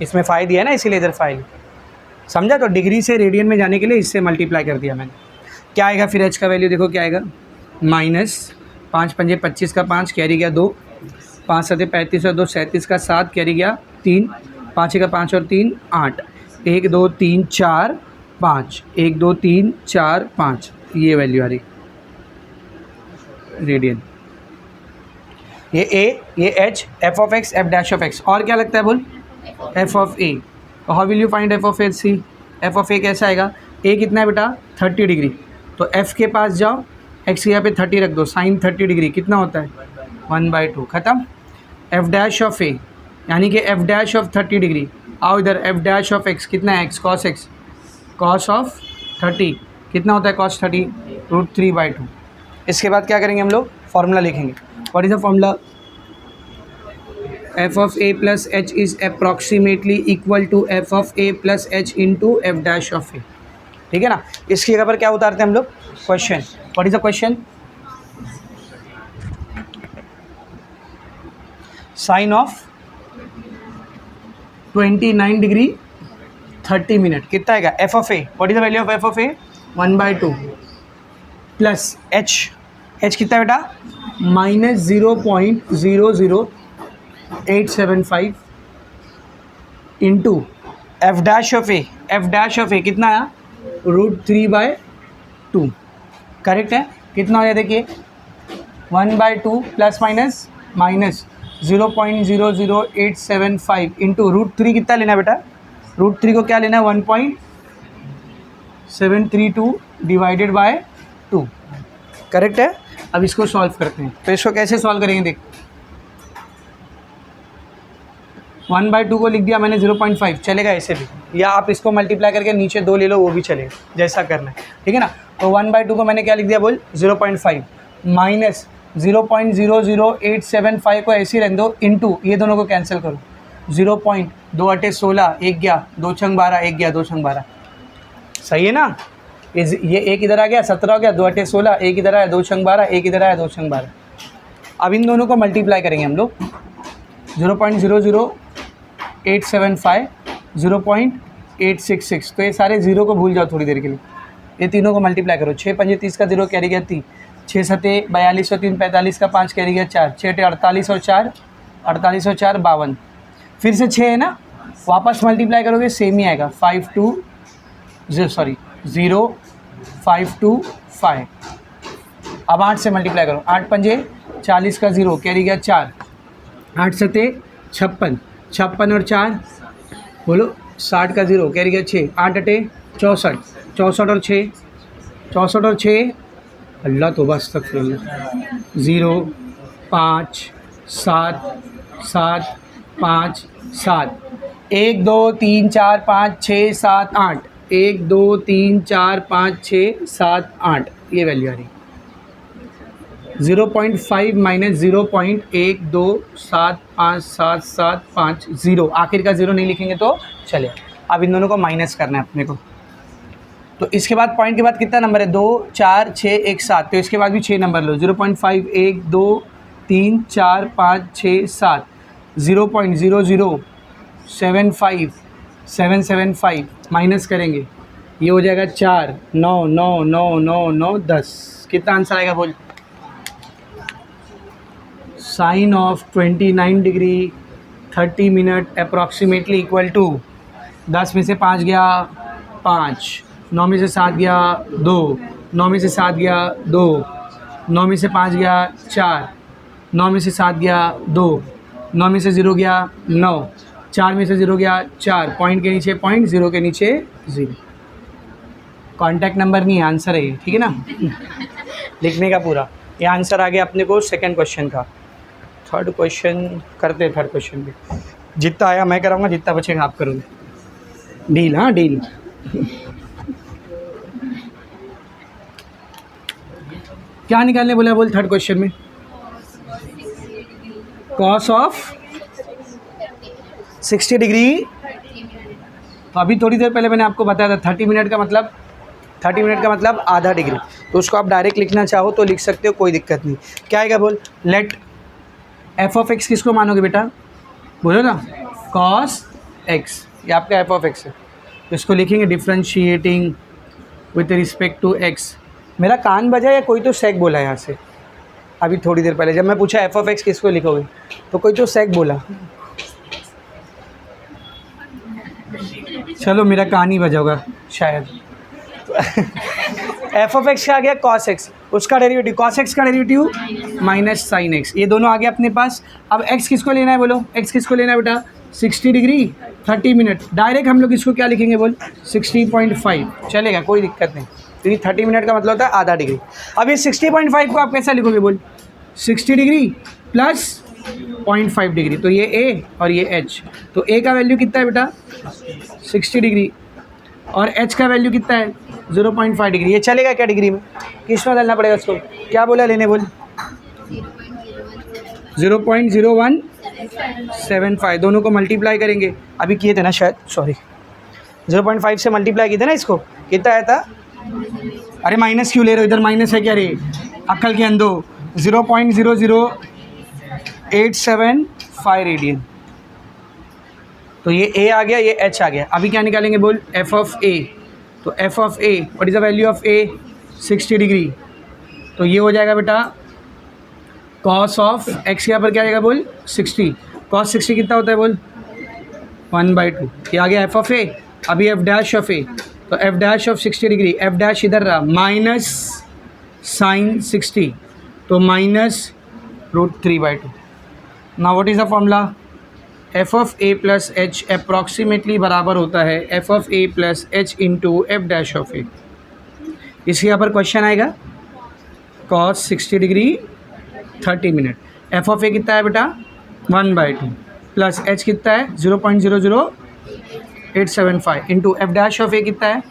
इसमें 5 दिया है ना, इसीलिए इधर 5 समझा। तो डिग्री से रेडियन में जाने के लिए इससे मल्टीप्लाई कर दिया मैंने। क्या आएगा फिर एच का वैल्यू, देखो क्या आएगा, माइनस 5 पंजे 25 का 5 कैरी गया 2, 5 सते 35 और 2 37 का 7 कैरी गया 3, 5 का 5 और 3 8, 1 2 3 4 5, 1 2 3 4 5, ये वैल्यू आ रही रेडियन। ये ए, ये h, f of x, f dash of x, और क्या लगता है बोल, एफ ऑफ ए। तो how will you find f of a c, f of a कैसा आएगा, ए कितना है बेटा 30 डिग्री, तो एफ के पास जाओ, एक्स यहाँ पे 30 रख दो, साइन 30 डिग्री कितना होता है 1/2, ख़त्म। एफ डैश ऑफ ए यानी कि एफ डैश ऑफ 30 डिग्री, आओ इधर, एफ डैश ऑफ एक्स कितना है, x cos x, cos of 30 कितना होता है कॉस 30, √3/2। इसके बाद क्या करेंगे हम लोग, फार्मूला लिखेंगे। What is the formula, f of A plus h is approximately equal to f of A plus H into F dash of a, ठीक है ना। इसकी जगह पर क्या उतारते हैं हम लोग, question. What is the question, sine of 29 degree 30 minute कितना आएगा, f of a, what is the value of f of a 1/2 plus h, h कितना बेटा minus 0.00875 into F dash of a, f dash of a कितना आया √3/2, correct है। कितना हो गया देखिए 1/2 प्लस माइनस माइनस 0.00875 इंटू √3 कितना लेना है बेटा, √3 को क्या लेना है 1.732 डिवाइडेड बाय 2, करेक्ट है। अब इसको सॉल्व करते हैं, तो इसको कैसे सॉल्व करेंगे देख, 1/2 को लिख दिया मैंने 0.5, चलेगा ऐसे भी, या आप इसको मल्टीप्लाई करके नीचे 2 ले लो वो भी चलेगा, जैसा करना है, ठीक है ना। तो 1/2 को मैंने क्या लिख दिया बोल 0.5 माइनस 0.00875 को ऐसे रहने दो इंटू ये दोनों को कैंसिल करो, 0.2 8 16, 1 गया 2 छंग 12, 1 गया 2 छंग 12, सही है ना। ये एक इधर आ गया 17 हो गया, 2 8 16, 1 इधर आया 2 छंग 12, 1 इधर आया 2 छंग 12। अब इन दोनों को मल्टीप्लाई करेंगे हम लोग, 0.00875 0.866, तो ये सारे जीरो को भूल जाओ थोड़ी देर के लिए, ये तीनों को मल्टीप्लाई करो, 6 पंजे 30 का 0 कैरी गया 3, 6 सते 42 और 3 45 का 5 कैरी गया 4, 6 अटे 48 और 4 52, फिर से 6 है ना, वापस मल्टीप्लाई करोगे सेम ही आएगा 0.525। अब 8 से मल्टीप्लाई करो, 8 पंजे 40 का 0 कैरी गया 4, 8 सते 56, 56 और 4 बोलो 60 का 0 कैरी गया 6, 8 अटे 64, 64 और 6 64 और 6 अल्लाह तो बस तक 0 5 7 7 5 7, 1 2 3 4 5 6 7 8, 1 2 3 4 5 6 7 8, ये वैल्यू आ रही 0.5 माइनस 0.1275 0, आखिर का 0 नहीं लिखेंगे तो चले। अब इन दोनों को माइनस करना है अपने को, तो इसके बाद पॉइंट के बाद कितना नंबर है 2 4 6 1 7, तो इसके बाद भी 6 नंबर लो, 0.5 1 2 3 4 5 6 7, 0.0075775 माइनस करेंगे, ये हो जाएगा 4 9 9 9 9 9 10, कितना आंसर आएगा बोल, sine of 29 degree 30 minute approximately equal to 10 में से 5 गया 5, 9 में से 7 गया 2, 9 में से 7 गया 2, 9 में से 5 गया 4, 9 में से 7 गया 2, 9 में से 0 गया 9, 4 में से 0 गया 4, पॉइंट के नीचे पॉइंट, 0 के नीचे 0, कॉन्टैक्ट नंबर नहीं आंसर है ये, ठीक है ना लिखने का पूरा, ये आंसर आ गया अपने को सेकंड क्वेश्चन का। थर्ड क्वेश्चन करते हैं, थर्ड क्वेश्चन भी जितना आया मैं कराऊंगा, जितना बचेगा आप करोगे, डील, हाँ डील। क्या निकालने बोला बोल थर्ड क्वेश्चन में, कॉस ऑफ 60 डिग्री तो अभी थोड़ी देर पहले मैंने आपको बताया था 30 मिनट का मतलब आधा डिग्री। तो उसको आप डायरेक्ट लिखना चाहो तो लिख सकते हो, कोई दिक्कत नहीं। क्या आएगा बोल, लेट एफ ऑफ एक्स किसको मानोगे बेटा, बोलो ना, कॉस एक्स, ये आपका एफ ऑफ एक्स है। तो इसको लिखेंगे differentiating with respect to x. मेरा कान बजा या कोई तो सेक बोला यहाँ से अभी थोड़ी देर पहले, जब मैं पूछा एफ ऑफ एक्स किसको लिखोगे तो कोई तो सेक बोला। चलो मेरा कान ही बजा होगा शायद। एफ ऑफ एक्स का आ गया कॉस एक्स, उसका डेरिवेटिव कॉस एक्स का डेरिवेटिव माइनस साइन एक्स, ये दोनों आ गए अपने पास। अब एक्स किसको लेना है बोलो, एक्स किसको लेना है बेटा, 60 डिग्री 30 मिनट। डायरेक्ट हम लोग इसको क्या लिखेंगे बोल, 60.5 चलेगा, कोई दिक्कत नहीं, क्योंकि 30 मिनट का मतलब होता है आधा डिग्री। अब ये 60.5 को आप कैसा लिखोगे बोल, 60 डिग्री प्लस 0.5 डिग्री, तो ये ए और ये एच। तो ए का वैल्यू कितना है बेटा 60 डिग्री और एच का वैल्यू कितना है 0.5 डिग्री। ये चलेगा क्या डिग्री में, किस में डालना पड़ेगा उसको, क्या बोला लेने बोल, 0.0175, दोनों को मल्टीप्लाई करेंगे, अभी किए थे ना शायद, सॉरी 0.5 से मल्टीप्लाई किए थे ना इसको, कितना आया था, अरे माइनस क्यों ले रहे हो, इधर माइनस है क्या रे, अक्ल के अंदो, 0.00875 रेडियन। तो ये ए आ गया, ये एच आ गया। अभी क्या निकालेंगे बोल, एफ ऑफ ए। तो F of a, what is the value of A, 60 degree. तो ये हो जाएगा बेटा कॉस ऑफ एक्स, यहाँ पर क्या आएगा बोल 60, कॉस 60 कितना होता है बोल 1/2। ये आ गया एफ ऑफ ए। अभी एफ डैश ऑफ ए, तो f dash of 60 degree, f dash इधर रहा माइनस साइन 60, तो minus √3/2। Now what is the formula, f of A plus h approximately बराबर होता है F of A plus H into F dash of a. इसके यहाँ पर क्वेश्चन आएगा cos 60 degree 30 minute, f of a कितना है बेटा 1/2 प्लस एच कितना है 0.00875 into F dash of a कितना है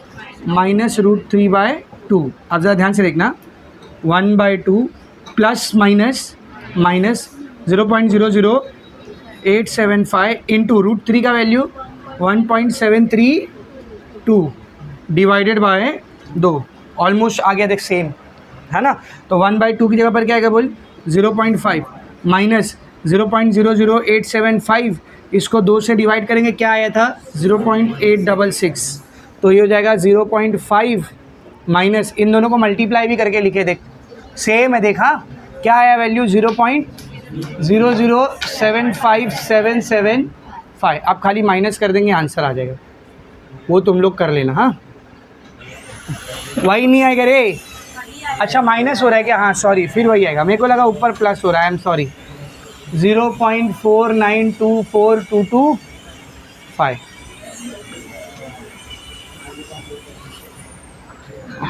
माइनस √3/2। अब ज़रा ध्यान से देखना, 1/2 प्लस माइनस 0.00875 इंटू √3 का वैल्यू 1.732 डिवाइडेड बाय 2, ऑलमोस्ट आ गया देख सेम है ना। तो 1/2 की जगह पर क्या आएगा बोल 0.5 माइनस 0.00875, इसको 2 से डिवाइड करेंगे, क्या आया था 0.866, तो ये हो जाएगा 0.5 माइनस, इन दोनों को मल्टीप्लाई भी करके लिखे देख, सेम है, देखा क्या आया वैल्यू 0.0075775। आप खाली माइनस कर देंगे आंसर आ जाएगा, वो तुम लोग कर लेना। हाँ वही नहीं आएगा रे, अच्छा माइनस हो रहा है क्या, हाँ सॉरी, फिर वही आएगा, मेरे को लगा ऊपर प्लस हो रहा है, आई एम सॉरी। 0.4924225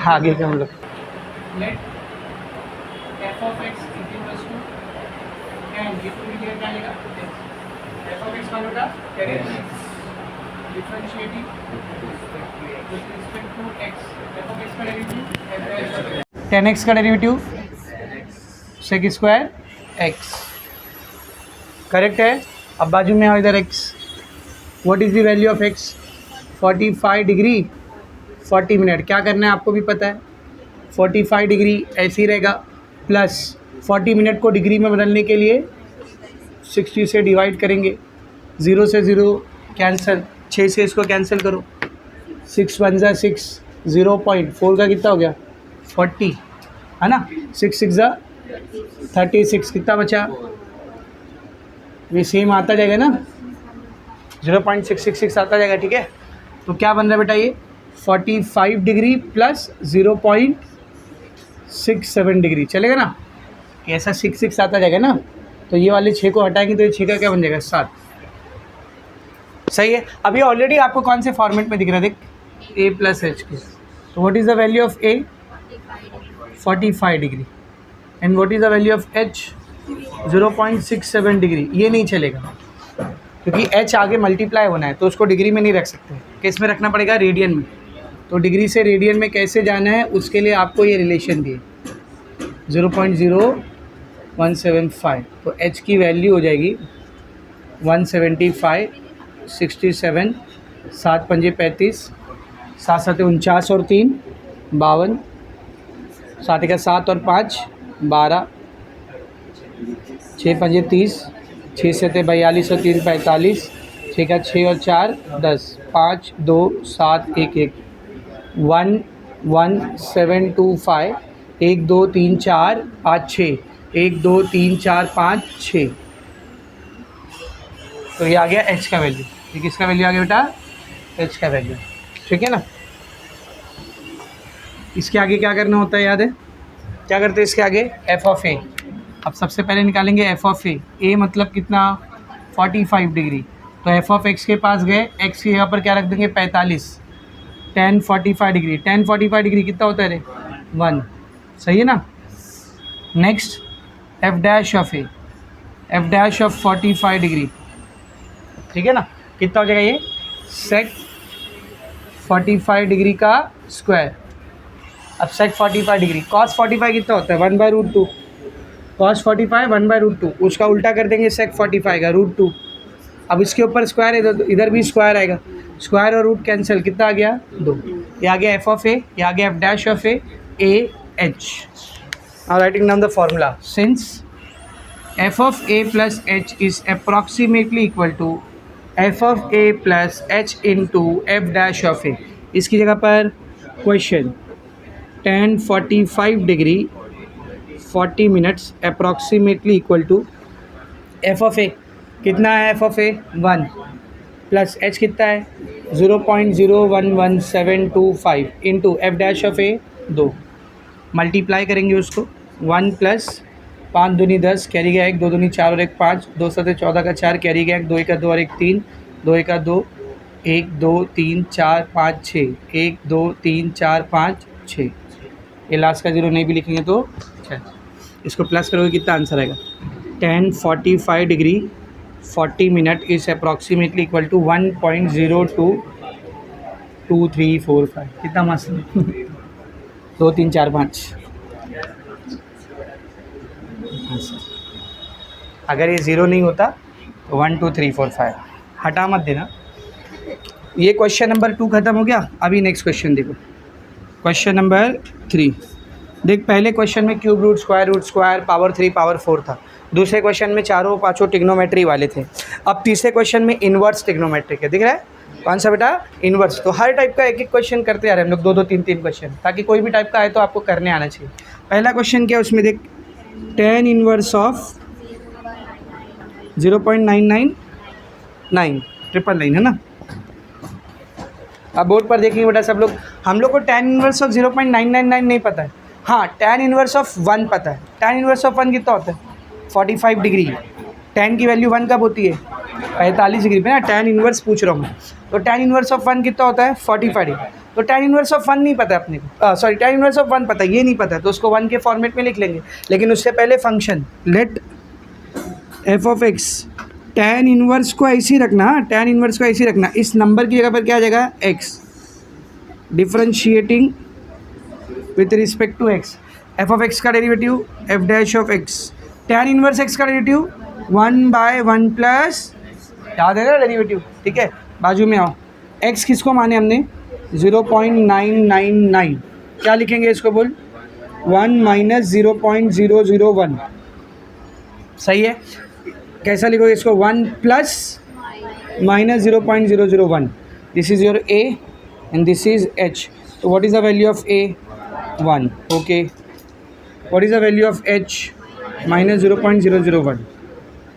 आगे के हम लोग let f of x equals to and ये पूरी क्या निकालेगा, एफ ऑफ एक्स मानो का differentiating with respect to x, f of x का डेरिवेटिव 10x का derivative sec square x, correct है। अब बाजू में आओ इधर x, what is the value of x 45 degree 40 minute, क्या करना है आपको भी पता है, 45 डिग्री ऐसे ही रहेगा, प्लस 40 मिनट को डिग्री में बदलने के लिए 60 से डिवाइड करेंगे, 0 से 0 कैंसिल, 6 से इसको कैंसिल करो, 6 1 ज़ा 6, 0.4 का कितना हो गया 40 है ना, 6 6 ज़ा 36, कितना बचा, ये सेम आता जाएगा ना 0.666 आता जाएगा, ठीक है। तो क्या बन रहा है बेटा ये 45 डिग्री प्लस 0.67 डिग्री, चलेगा ना, ऐसा 6 आता जाएगा ना, तो ये वाले 6 को हटाएंगे तो ये 6 का क्या बन जाएगा 7, सही है। अभी ऑलरेडी आपको कौन से फॉर्मेट में दिख रहा है देख, a प्लस एच के, तो what is the value of a 45 degree and what is the value of h 0.67 degree, ये नहीं चलेगा क्योंकि h आगे मल्टीप्लाई होना है, तो उसको डिग्री में नहीं रख सकते, किस में रखना पड़ेगा रेडियन में। तो डिग्री से रेडियन में कैसे जाना है उसके लिए आपको ये रिलेशन दिए 0.0175, तो h की वैल्यू हो जाएगी 175 67 7 पंजे 35, 7 सते 49 और 3 52, 7 का 7 और 5 12, 6 पंजे 30, 6 सते 42 और 3 45, 6 का 6 और 4 10, 5 2 7 1 1, 1 1 7 2 5, 1 2 3 4 5 6, 1 2 3 4 5 6। तो ये आ गया h का वैल्यू। ये किसका वैल्यू आ गया बेटा? h का वैल्यू। ठीक है ना। इसके आगे क्या करना होता है याद है? क्या करते हैं इसके आगे? F of a. अब सबसे पहले निकालेंगे एफ ऑफ ए। ए मतलब कितना? 45 डिग्री। तो एफ ऑफ एक्स के पास गए, एक्स की जगह पर क्या रख देंगे? 45। tan 45 degree. tan 45 डिग्री कितना होता है रे? 1। सही है ना। Next F dash of a. F dash of 45 degree. ठीक है ना। कितना हो जाएगा ये? सेक 45 डिग्री का स्क्वायर। अब सेक 45 डिग्री। कॉस 45 कितना होता है? 1/√2। कॉस 45 1/√2। उसका उल्टा कर देंगे सेक 45 का √2। अब इसके ऊपर स्क्वायर है तो इधर भी स्क्वायर आएगा। स्क्वायर और रूट कैंसिल। कितना आ गया? 2। ये आ गया एफ ऑफ ए, ये आ गया f dash of a h. Now writing down the formula. Since f of A plus h is approximately equal to f of A plus H into F dash of a. इसकी जगह पर question tan 45 degree 40 minutes approximately equal to f of a. कितना है F of a? 1 plus h कितना है? 0.011725 into F dash of a 2। Multiply करेंगे उसको। 1 plus 5 दूनी 10, कैरी गया 1, 2 दूनी 4 और 1 5, 2 सते 14 का 4, कैरी गया 1, 2 का 2 और 1 3, 2 का 2, 1 2 3 4 5 6, 1 2 3 4 5 6। ये लास्ट का 0 नहीं भी लिखेंगे तो अच्छा। इसको प्लस करोगे कितना आंसर आएगा? tan 45 degree 40 minute is approximately equal to 1.022345। कितना मस्त 2 3 4 5। अगर ये 0 नहीं होता तो 1 2 3 4 5 हटा मत देना। ये क्वेश्चन नंबर 2 ख़त्म हो गया। अभी नेक्स्ट क्वेश्चन देखो। क्वेश्चन नंबर 3 देख। पहले क्वेश्चन में cube root, square, power 3, power 4 था। दूसरे क्वेश्चन में चारों पाँचों टिग्नोमेट्री वाले थे। अब तीसरे क्वेश्चन में इन्वर्स टिग्नोमेट्रिक है। दिख रहा है? कौन सा बेटा? इन्वर्स। तो हर टाइप का एक एक क्वेश्चन करते आ रहे हैं हम लोग, 2 3 3 क्वेश्चन, ताकि कोई भी टाइप का आए तो आपको करने आना चाहिए। पहला क्वेश्चन क्या है उसमें देख। tan inverse of 0.999 triple line है ना। अब बोर्ड पर देखेंगे बेटा सब लोग। हम लोग को tan इन्वर्स ऑफ 0.999 नहीं पता है। हाँ, tan इन्वर्स ऑफ 1 पता है। tan इन्वर्स ऑफ 1 कितना होता है? 45 डिग्री। tan की वैल्यू 1 कब होती है? 45 डिग्री पे ना। tan इन्वर्स पूछ रहा हूँ मैं। तो tan इन्वर्स ऑफ 1 कितना होता है? 45 डिग्री। तो tan इन्वर्स ऑफ 1 नहीं पता है अपने को। सॉरी, tan इन्वर्स ऑफ 1 पता है, ये नहीं पता है, तो उसको 1 के फॉर्मेट में लिख लेंगे। लेकिन उससे पहले function let f of x. tan inverse को ऐसे ही रखना। tan इन्वर्स को ऐसे ही रखना। इस नंबर की जगह पर क्या आ जाएगा? x। Differentiating with respect to x। F of x का derivative f dash of x. tan inverse x का डेरिवेटिव 1/1 प्लस, याद है ना डेरिवेटिव? ठीक है, बाजू में आओ। x किसको माने हमने? 0.999। क्या लिखेंगे इसको बोल? 1 माइनस 0.001। सही है। कैसा लिखोगे इसको? 1 plus minus 0.001। This is your a and this is h। तो what is the value of a? 1। Okay. What is the value of h? Minus 0.001।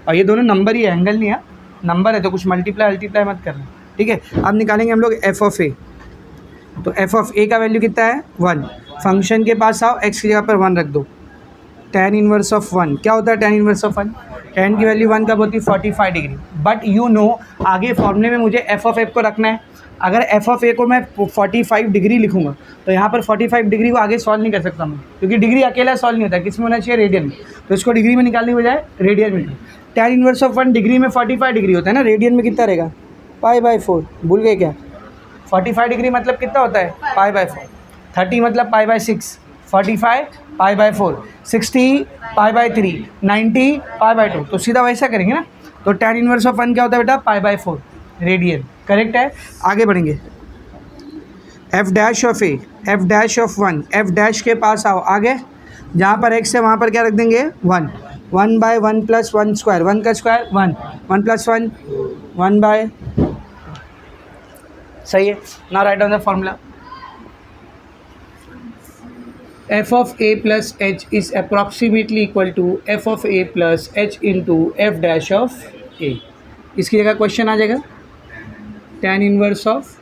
और ये दोनों नंबर ही है, एंगल नहीं है। नंबर है तो कुछ मल्टीप्लाई मत करना। ठीक है। अब निकालेंगे हम लोग एफ ऑफ ए। तो एफ ऑफ ए का वैल्यू कितना है? 1। फंक्शन के पास आओ, x की जगह पर 1 रख दो। tan इन्वर्स ऑफ 1 क्या होता है? tan इन्वर्स ऑफ 1, tan की वैल्यू 1 कब होती है? 45 डिग्री। बट यू नो आगे फॉर्मूले में मुझे एफ ऑफ ए को रखना है। अगर एफ ऑफ ए को मैं 45 डिग्री लिखूंगा तो यहाँ पर 45 डिग्री को आगे सॉल्व नहीं कर सकता मैं, क्योंकि डिग्री अकेला सॉल्व नहीं होता। किस में होना चाहिए? रेडियन में। तो इसको डिग्री में निकालने के बजाय रेडियन में। tan इन्वर्स ऑफ 1 डिग्री में 45 डिग्री होता है ना, रेडियन में कितना रहेगा? π/4। भूल गए क्या? 45 डिग्री मतलब कितना होता है? π/4। 30 मतलब π/6, 45 π/4, 60 π/3, 90 π/2। तो सीधा वैसा करेंगे ना। तो tan इन्वर्स ऑफ 1 क्या होता है बेटा? π/4 रेडियन। करेक्ट है। आगे बढ़ेंगे, F dash of a, f dash of one, F dash के पास आओ आगे, जहाँ पर एक्स है वहाँ पर क्या रख देंगे 1, 1 बाय 1 प्लस 1 स्क्वायर, 1 का स्क्वायर 1, 1 प्लस 1 1 बाय, सही है। Now write down the formula, f of a plus h is approximately equal to f of a plus h into f dash of a। इसकी जगह क्वेश्चन आ जाएगा tan inverse of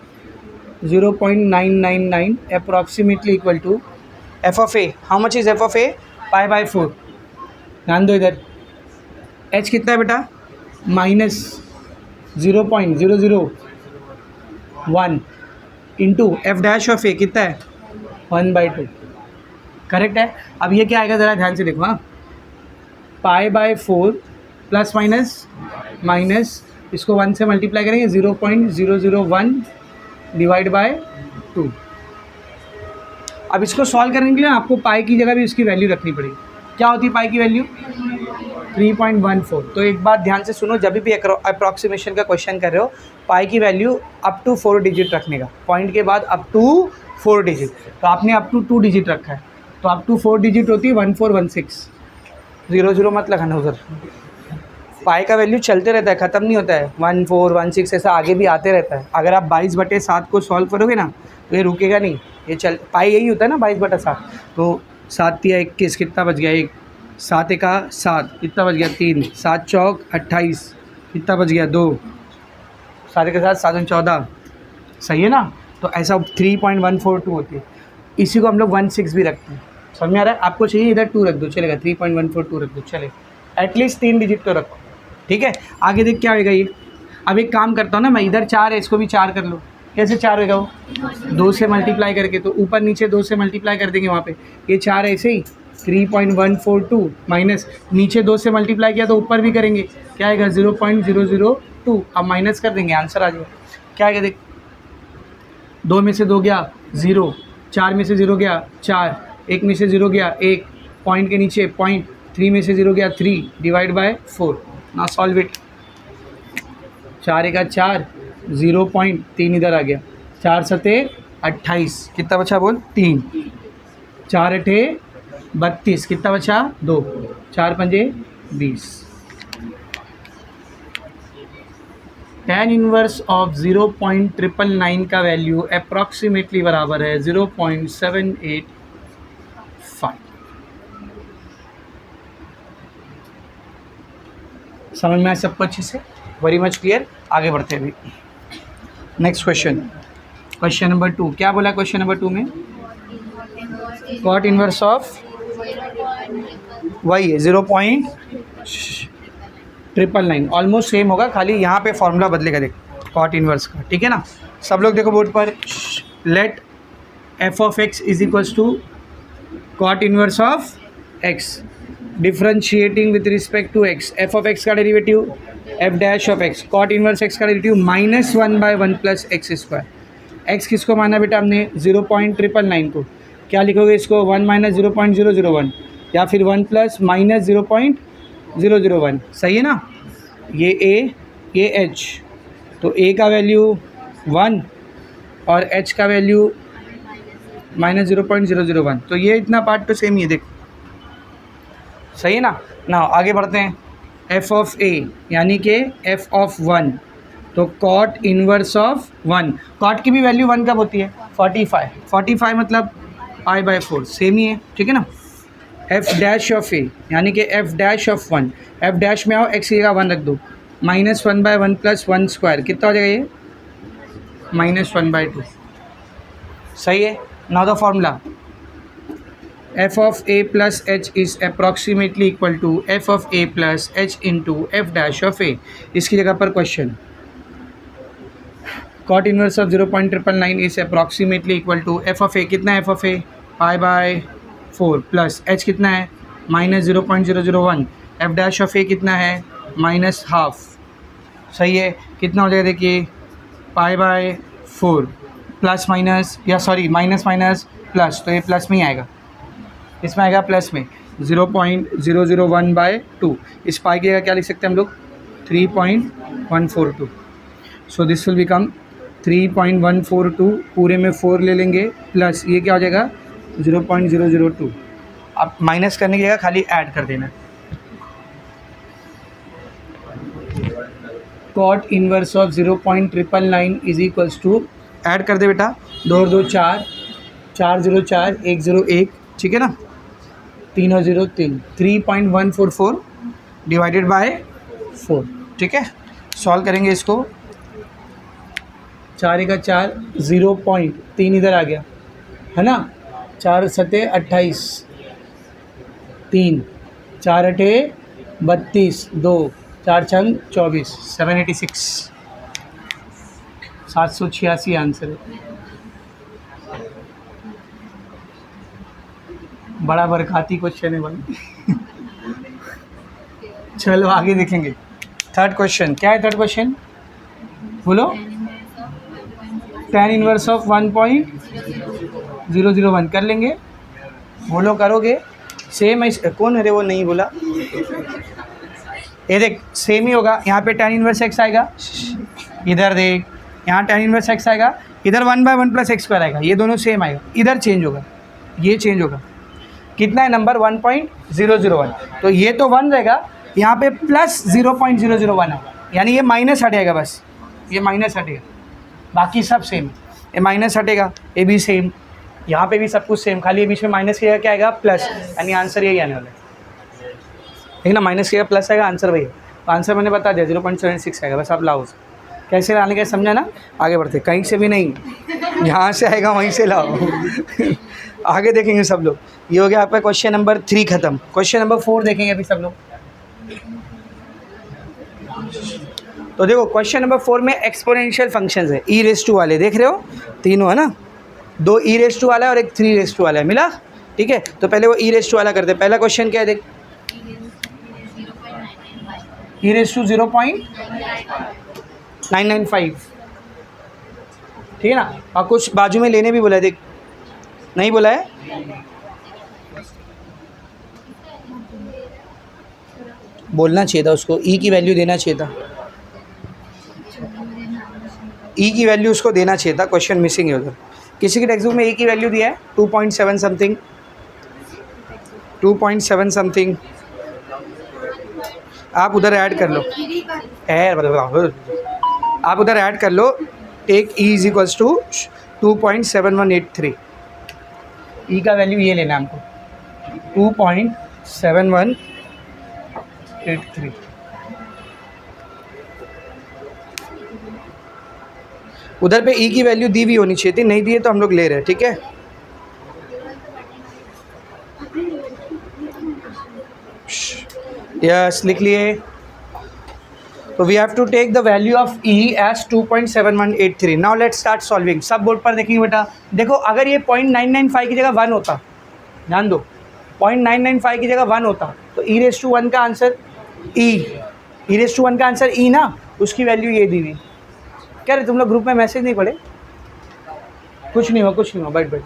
0.999 approximately equal to f of a, how much is f of a, pi by 4। ध्यान दो इधर, h कितना है बेटा minus 0.001 into F dash of a कितना है 1/2, करेक्ट है। अब ये क्या आएगा ज़रा ध्यान से देखो, हाँ, पाई बाय 4 प्लस माइनस माइनस, इसको 1 से मल्टीप्लाई करेंगे 0.001 डिवाइड बाय 2। अब इसको सॉल्व करने के लिए आपको पाई की जगह भी इसकी वैल्यू रखनी पड़ेगी। क्या होती है पाई की वैल्यू 3.14। तो एक बात ध्यान से सुनो, जब भी अप्रॉक्सीमेशन का क्वेश्चन कर रहे हो पाई की वैल्यू अप टू 4 डिजिट रखने का, पॉइंट के बाद अप टू 4 डिजिट, तो आपने अप टू 2 डिजिट रखा है, तो अप टू 4 डिजिट होती है 1416, 00 मत लगाना उधर। पाई का वैल्यू चलते रहता है, ख़त्म नहीं होता है, 1416 ऐसा आगे भी आते रहता है। अगर आप 22/7 को सॉल्व करोगे ना तो ये रुकेगा नहीं, ये चल, पाई यही होता है ना 22/7। तो 7 × 21 कितना बच गया 1, 7 × 7 कितना बच गया 3, 7 चौक 28 कितना बच गया 2, 7 के साथ 7 14, सही है ना। तो ऐसा 3.142 होती है, इसी को हम लोग 16 भी रखते हैं। समझ में आ रहा है? आपको चाहिए इधर 2 रख दो चलेगा, 3.142 रख दो चलेगा, एटलीस्ट 3 डिजिट तो रखो, ठीक है। आगे देख क्या होएगा ये, अब एक काम करता हूँ ना मैं, इधर 4 है इसको भी 4 कर लो, कैसे 4 होएगा वो 2 से मल्टीप्लाई करके, तो ऊपर नीचे 2 से मल्टीप्लाई कर देंगे वहाँ पे, ये 4 ऐसे ही 3.142 माइनस नीचे 2 से मल्टीप्लाई किया तो ऊपर भी करेंगे, क्या आएगा 0.002, अब माइनस कर देंगे आंसर आ जाएगा। क्या आएगा देख, 2 में से 2 गया 0, 4 में से 0 गया 4, 1 में से 0 गया 1, पॉइंट के नीचे पॉइंट, 3 में से 0 गया 3 डिवाइड बाय 4। ना सॉल्व इट, 4 × 4 0.3 इधर आ गया, 4 × 28 कितना बचा बोल 3, 4 × 32 कितना बचा 2, 4 × 20। tan इनवर्स ऑफ 0.999 का वैल्यू अप्रॉक्सीमेटली बराबर है 0.785। समझ में आया सबको अच्छे से, वेरी मच क्लियर। आगे बढ़ते हैं अभी, नेक्स्ट क्वेश्चन, क्वेश्चन नंबर 2। क्या बोला क्वेश्चन नंबर 2 में, कॉट इनवर्स ऑफ, वही है 0.999, ऑलमोस्ट सेम होगा, खाली यहाँ पे फॉर्मूला बदलेगा देख कॉट इनवर्स का, ठीक है ना। सब लोग देखो बोर्ड पर, let f of x is equals to cot inverse of x differentiating with respect to x, f of x का derivative f dash of x, cot inverse x का derivative -1/1 plus x square. X किसको माना बेटा हमने 0.999 को, क्या लिखोगे इसको 1 - 0.001 या फिर 1 + -0.001, सही है ना। ये ए ये एच, तो ए का वैल्यू 1 और एच का वैल्यू -0.001, तो ये इतना पार्ट तो सेम ही है देखो, सही है ना। ना आगे बढ़ते हैं, एफ ऑफ ए यानी कि एफ ऑफ 1, तो कॉट इनवर्स ऑफ 1, कॉट की भी वैल्यू 1 कब होती है 45 मतलब π/4, सेम ही है, ठीक है ना। एफ डैश ऑफ ए यानी कि f dash of 1, F dash में आओ एक्स की जगह 1 रख दो, -1/1 + 1 स्क्वायर कितना हो जाएगा ये -1/2, सही है। Now the formula, f of a plus h is approximately equal to f of a plus h into f dash of a। इसकी जगह पर question, cot inverse of 0.999 is approximately equal to f of a, कितना है f of a π/4 plus h कितना है -0.001, f dash of a कितना है -½ सही है। कितना हो जाएगा देखिए π/4 प्लस माइनस या सॉरी माइनस माइनस प्लस, तो ये प्लस में ही आएगा, इसमें आएगा प्लस में 0.001/2, इस पाई की जगह क्या लिख सकते हैं हम लोग 3.142। सो दिस विल बिकम 3.142, पूरे में 4 ले लेंगे, प्लस ये क्या हो जाएगा 0.002। अब माइनस करने की जगह खाली ऐड कर देना। Cot inverse of 0.999 is equals to, add कर दे बेटा, 2 और 2 4, 4 0 4 1 0 1, ठीक है ना, 3 और 0 3, 3.144 डिवाइडेड बाय 4, ठीक है। सॉल्व करेंगे इसको, 4 का 4, 0.3 इधर आ गया है ना, 4 सते 28, 3 4 अठे 32, 2 4 छंग 24, 786, 786 आंसर है। बड़ा बरकाती क्वेश्चन है भाई। चलो आगे देखेंगे। थर्ड क्वेश्चन क्या है? थर्ड क्वेश्चन बोलो। tan इनवर्स ऑफ 1.001 कर लेंगे, बोलो करोगे? सेम है, कौन है रे वो नहीं बोला? ये देख सेम ही होगा, यहाँ पे tan इनवर्स x आएगा, इधर देख यहाँ tan इनवर्स x आएगा, इधर 1/1 + x² आएगा, ये दोनों सेम आएगा, इधर चेंज होगा, ये चेंज होगा। कितना है नंबर? 1.001, तो ये तो 1 रहेगा, यहाँ पे प्लस 0.001 है, यानी ये माइनस हटेगा, बस ये माइनस हटेगा, बाकी सब सेम। ये माइनस हटेगा, ये भी सेम, यहाँ पे भी सब कुछ सेम, खाली ये बीच में माइनस किया क्या आएगा? प्लस, यानी आंसर यही आने वाला है, ठीक ना। माइनस किया प्लस आएगा, आंसर वही है। तो आंसर मैंने बता दिया 0.76 आएगा, बस आप लाओ। कैसे लाने का समझा ना? आगे बढ़ते, कहीं से भी नहीं, यहाँ से आएगा वहीं से लाओ। आगे देखेंगे सब लोग। ये हो गया आपका क्वेश्चन नंबर 3 खत्म। क्वेश्चन नंबर 4 देखेंगे अभी सब लोग। तो देखो क्वेश्चन नंबर 4 में एक्सपोनेंशियल फंक्शंस है, ई रेस टू वाले देख रहे हो, तीनों है ना, 2 ई रेस टू वाला है और एक 3 रेस टू वाला है, मिला, ठीक है। तो पहले वो ई रेस टू वाला करते हैं। पहला क्वेश्चन क्या है देख, ई रेस टू 0.995, ठीक है ना। और कुछ बाजू में लेने भी बोला है, देख नहीं बोला है, बोलना चाहिए था उसको, ई की वैल्यू देना चाहिए था, ई की वैल्यू उसको देना चाहिए था, क्वेश्चन मिसिंग है उधर। किसी के टेक्स्ट बुक में ई की वैल्यू दिया है 2.7 समथिंग, 2.7 समथिंग, आप उधर ऐड कर लो, आप उधर ऐड कर लो, take e is equals to 2.7183, e का वैल्यू ये लेना हमको 2.7183। उधर पे ई की वैल्यू दी भी होनी चाहिए थी, नहीं दी है तो हम लोग ले रहे हैं, ठीक है। यस लिख लिए। तो we have to take the value of e as 2.7183। Now let's start solving. सब बोर्ड पर देखेंगे बेटा, देखो अगर ये 0.995 की जगह 1 होता, ध्यान दो, 0.995 की जगह 1 होता तो ई रेस टू 1 का आंसर ई रेस टू 1 का आंसर ई ना, उसकी वैल्यू ये दी हुई। क्या रे तुम लोग ग्रुप में मैसेज नहीं पढ़े? कुछ नहीं हो, कुछ नहीं हो, बैठ बैठ।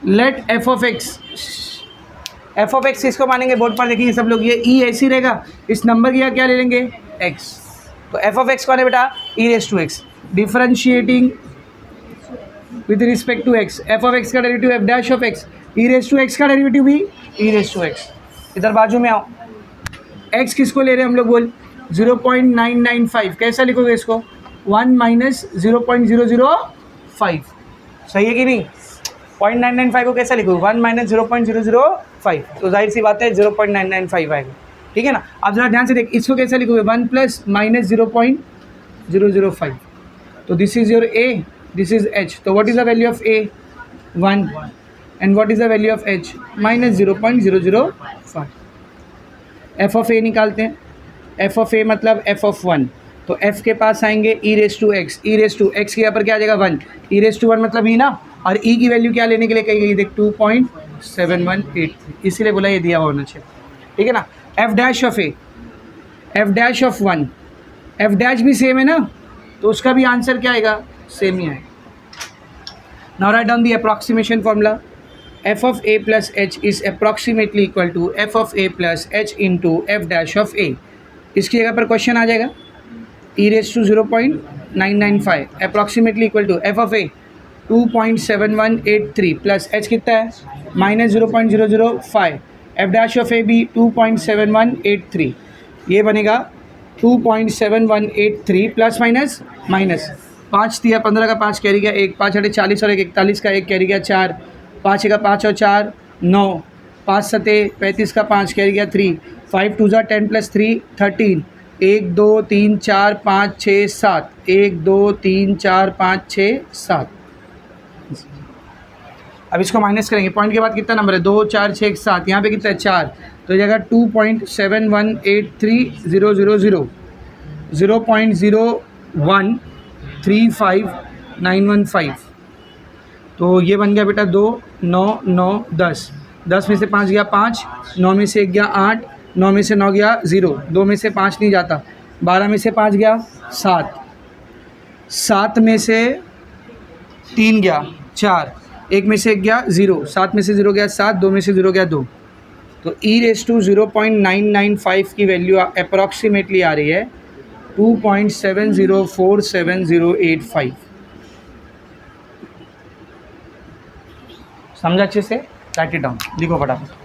Let f of x, f of x इसको मानेंगे, बोर्ड पर देखेंगे सब लोग, ये ई ऐसी रहेगा, इस नंबर की क्या ले लेंगे? एक्स। तो एफ ऑफ एक्स कौन है बेटा? E raise to x. Differentiating with respect to x, f of x का derivative f dash of x, e raise to x का डेरिवेटिव भी ई रेस टू एक्स। इधर बाजू में आओ, एक्स किसको ले रहे हैं हम लोग? बोल 0.995, कैसा लिखोगे इसको? 1 - 0.005, सही है कि नहीं? 0.995 को कैसा लिखोगे? 1 - 0.005, तो जाहिर सी बात है 0.995 आएगा, ठीक है ना। अब जरा ध्यान से देख, इसको कैसा लिखोगे? 1 + -0.005, तो this is your a, this is h, तो what is the value of a? 1, and what is the value of h? -0.005। F of a निकालते हैं, एफ ऑफ ए मतलब एफ ऑफ 1, तो एफ के पास आएंगे e raise to x, e raise to x के यहाँ पर क्या आ जाएगा? 1, ई रेस टू 1 मतलब ई ना, और ई की वैल्यू क्या लेने के लिए कही गई? देख 2.7183, इसीलिए बोला ये दिया हुआ होना चाहिए, ठीक है ना। F dash of a, f dash of 1, F dash भी सेम है ना, तो उसका भी आंसर क्या आएगा? सेम ही आएगा। Now write down the approximation formula, f of A plus h is approximately equal to f of A plus H into F dash of a. इसकी जगह पर क्वेश्चन आ जाएगा, e raised to 0.995 approximately equal to f of a 2.7183 plus h कितना है -0.005 F dash of ए भी 2.7183 ये बनेगा 2.7183 plus minus minus 5 दिया 15 का 5 कैरी गया 1 5 8 40 और 1 41 का 1 कैरी गया 4 5 का 5 और 4 9 5 7 35 का 5 कैरी गया 3 5 2 10 प्लस 3 13 1 2 3 4 5 6 7 1 2 3 4 5 6 7। अब इसको माइनस करेंगे पॉइंट के बाद कितना नंबर है 2 4 6 7 यहाँ पे कितना है 4 तो जगह 2.7183000 0.0135915 तो ये बन गया बेटा 2 9 9 10 10 में से 5 गया 5 9 में से 1 गया 8 9 में से 9 गया 0 2 में से 5 नहीं जाता 12 में से 5 गया 7 7 में से 3 गया 4 1 में से 1 गया 0 7 में से 0 गया 7 2 में से 0 गया 2 तो e रेस टू 0.995 की वैल्यू अप्रॉक्सीमेटली आ रही है 2.7047085। समझा अच्छे से? राइट इट डाउन, लिखो फटाफट।